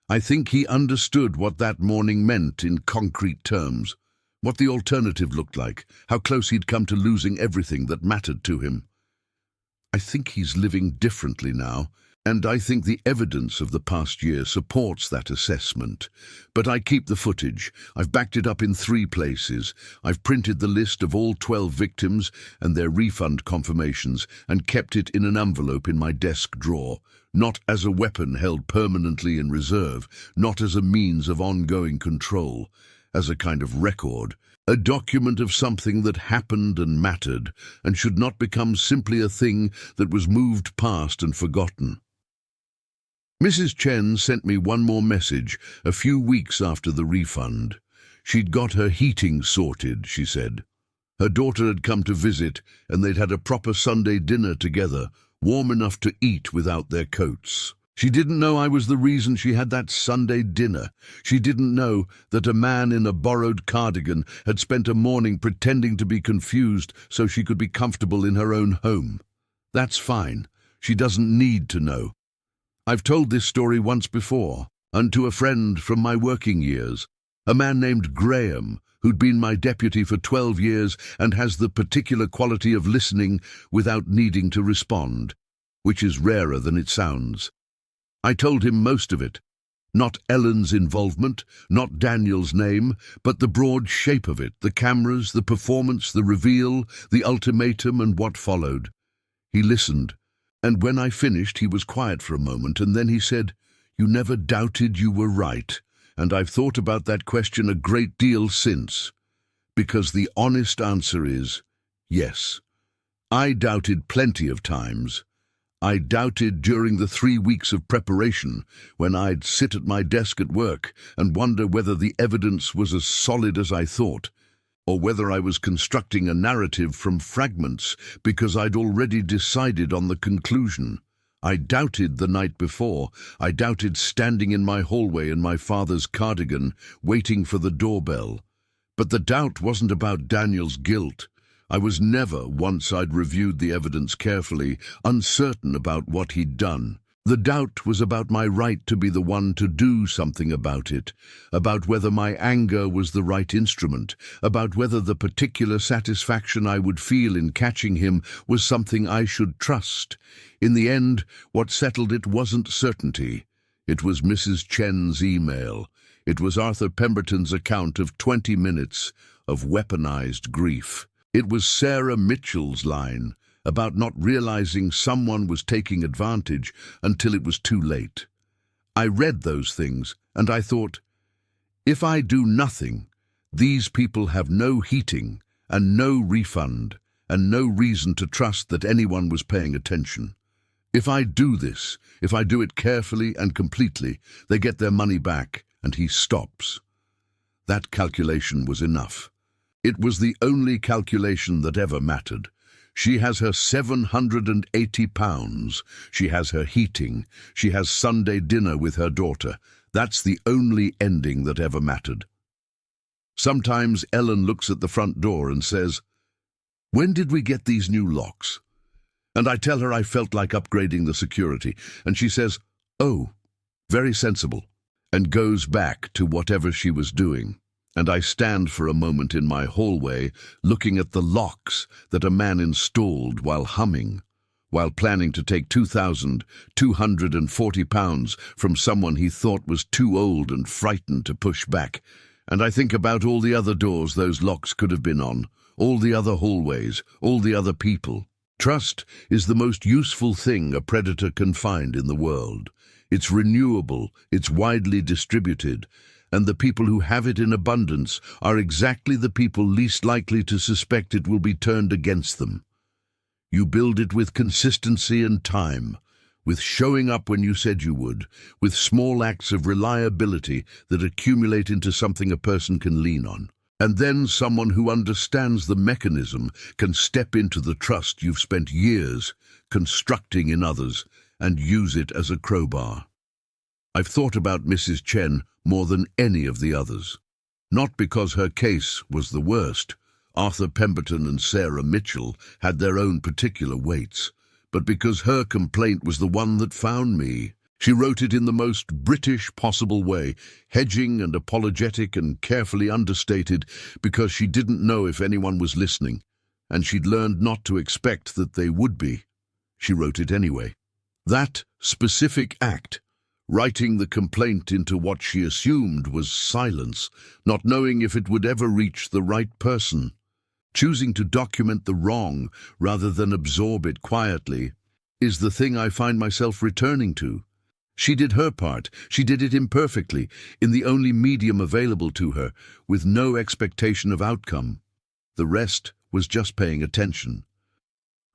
Speaker 1: I think he understood what that morning meant in concrete terms, what the alternative looked like, how close he'd come to losing everything that mattered to him. I think he's living differently now, and I think the evidence of the past year supports that assessment. But I keep the footage. I've backed it up in 3 places. I've printed the list of all 12 victims and their refund confirmations and kept it in an envelope in my desk drawer, not as a weapon held permanently in reserve, not as a means of ongoing control, as a kind of record, a document of something that happened and mattered and should not become simply a thing that was moved past and forgotten. Mrs. Chen sent me one more message a few weeks after the refund. She'd got her heating sorted, she said. Her daughter had come to visit, and they'd had a proper Sunday dinner together, warm enough to eat without their coats. She didn't know I was the reason she had that Sunday dinner. She didn't know that a man in a borrowed cardigan had spent a morning pretending to be confused so she could be comfortable in her own home. That's fine. She doesn't need to know. I've told this story once before, and to a friend from my working years, a man named Graham, who'd been my deputy for 12 years and has the particular quality of listening without needing to respond, which is rarer than it sounds. I told him most of it. Not Ellen's involvement, not Daniel's name, but the broad shape of it, the cameras, the performance, the reveal, the ultimatum, and what followed. He listened. And when I finished, he was quiet for a moment, and then he said, "You never doubted you were right, and I've thought about that question a great deal since, because the honest answer is, yes. I doubted plenty of times. I doubted during the 3 weeks of preparation, when I'd sit at my desk at work and wonder whether the evidence was as solid as I thought, or whether I was constructing a narrative from fragments because I'd already decided on the conclusion. I doubted the night before. I doubted standing in my hallway in my father's cardigan, waiting for the doorbell. But the doubt wasn't about Daniel's guilt. I was never, once I'd reviewed the evidence carefully, uncertain about what he'd done. The doubt was about my right to be the one to do something about it, about whether my anger was the right instrument, about whether the particular satisfaction I would feel in catching him was something I should trust. In the end, what settled it wasn't certainty. It was Mrs. Chen's email. It was Arthur Pemberton's account of 20 minutes of weaponized grief. It was Sarah Mitchell's line about not realizing someone was taking advantage until it was too late. I read those things, and I thought, if I do nothing, these people have no heating and no refund and no reason to trust that anyone was paying attention. If I do this, if I do it carefully and completely, they get their money back, and he stops. That calculation was enough. It was the only calculation that ever mattered. She has her £780. She has her heating. She has Sunday dinner with her daughter. That's the only ending that ever mattered. Sometimes Ellen looks at the front door and says, "When did we get these new locks?" And I tell her I felt like upgrading the security, and she says, "Oh, very sensible," and goes back to whatever she was doing. And I stand for a moment in my hallway looking at the locks that a man installed while humming, while planning to take £2,240 from someone he thought was too old and frightened to push back. And I think about all the other doors those locks could have been on, all the other hallways, all the other people. Trust is the most useful thing a predator can find in the world. It's renewable, it's widely distributed, and the people who have it in abundance are exactly the people least likely to suspect it will be turned against them. You build it with consistency and time, with showing up when you said you would, with small acts of reliability that accumulate into something a person can lean on. And then someone who understands the mechanism can step into the trust you've spent years constructing in others and use it as a crowbar. I've thought about Mrs. Chen more than any of the others. Not because her case was the worst. Arthur Pemberton and Sarah Mitchell had their own particular weights, but because her complaint was the one that found me. She wrote it in the most British possible way, hedging and apologetic and carefully understated, because she didn't know if anyone was listening, and she'd learned not to expect that they would be. She wrote it anyway. That specific act, writing the complaint into what she assumed was silence, not knowing if it would ever reach the right person, choosing to document the wrong rather than absorb it quietly, is the thing I find myself returning to. She did her part. She did it imperfectly, in the only medium available to her, with no expectation of outcome. The rest was just paying attention.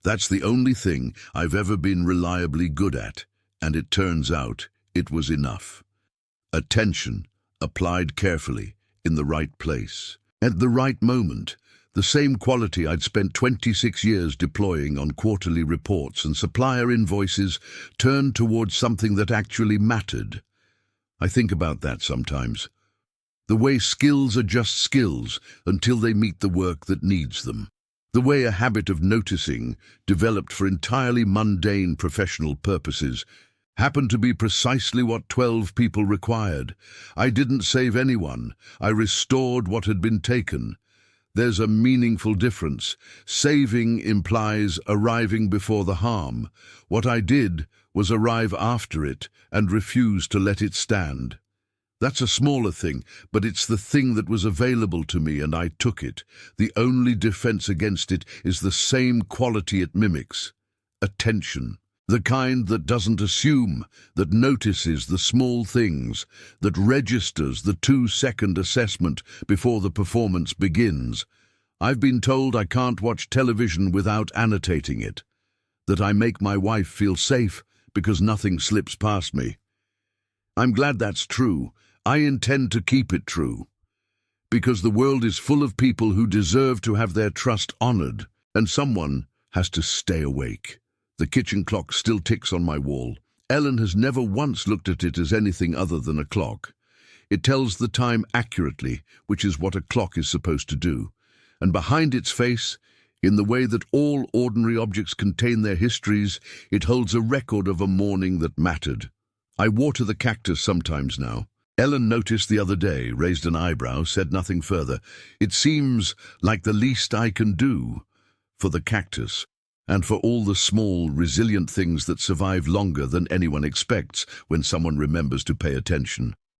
Speaker 1: That's the only thing I've ever been reliably good at, and it turns out it was enough. Attention, applied carefully, in the right place, at the right moment, the same quality I'd spent 26 years deploying on quarterly reports and supplier invoices turned towards something that actually mattered. I think about that sometimes. The way skills are just skills until they meet the work that needs them. The way a habit of noticing, developed for entirely mundane professional purposes, happened to be precisely what 12 people required. I didn't save anyone. I restored what had been taken. There's a meaningful difference. Saving implies arriving before the harm. What I did was arrive after it and refuse to let it stand. That's a smaller thing, but it's the thing that was available to me, and I took it. The only defense against it is the same quality it mimics: attention. The kind that doesn't assume, that notices the small things, that registers the 2-second assessment before the performance begins. I've been told I can't watch television without annotating it, that I make my wife feel safe because nothing slips past me. I'm glad that's true. I intend to keep it true, because the world is full of people who deserve to have their trust honored, and someone has to stay awake. The kitchen clock still ticks on my wall. Ellen has never once looked at it as anything other than a clock. It tells the time accurately, which is what a clock is supposed to do. And behind its face, in the way that all ordinary objects contain their histories, it holds a record of a morning that mattered. I water the cactus sometimes now. Ellen noticed the other day, raised an eyebrow, said nothing further. It seems like the least I can do for the cactus, and for all the small, resilient things that survive longer than anyone expects when someone remembers to pay attention.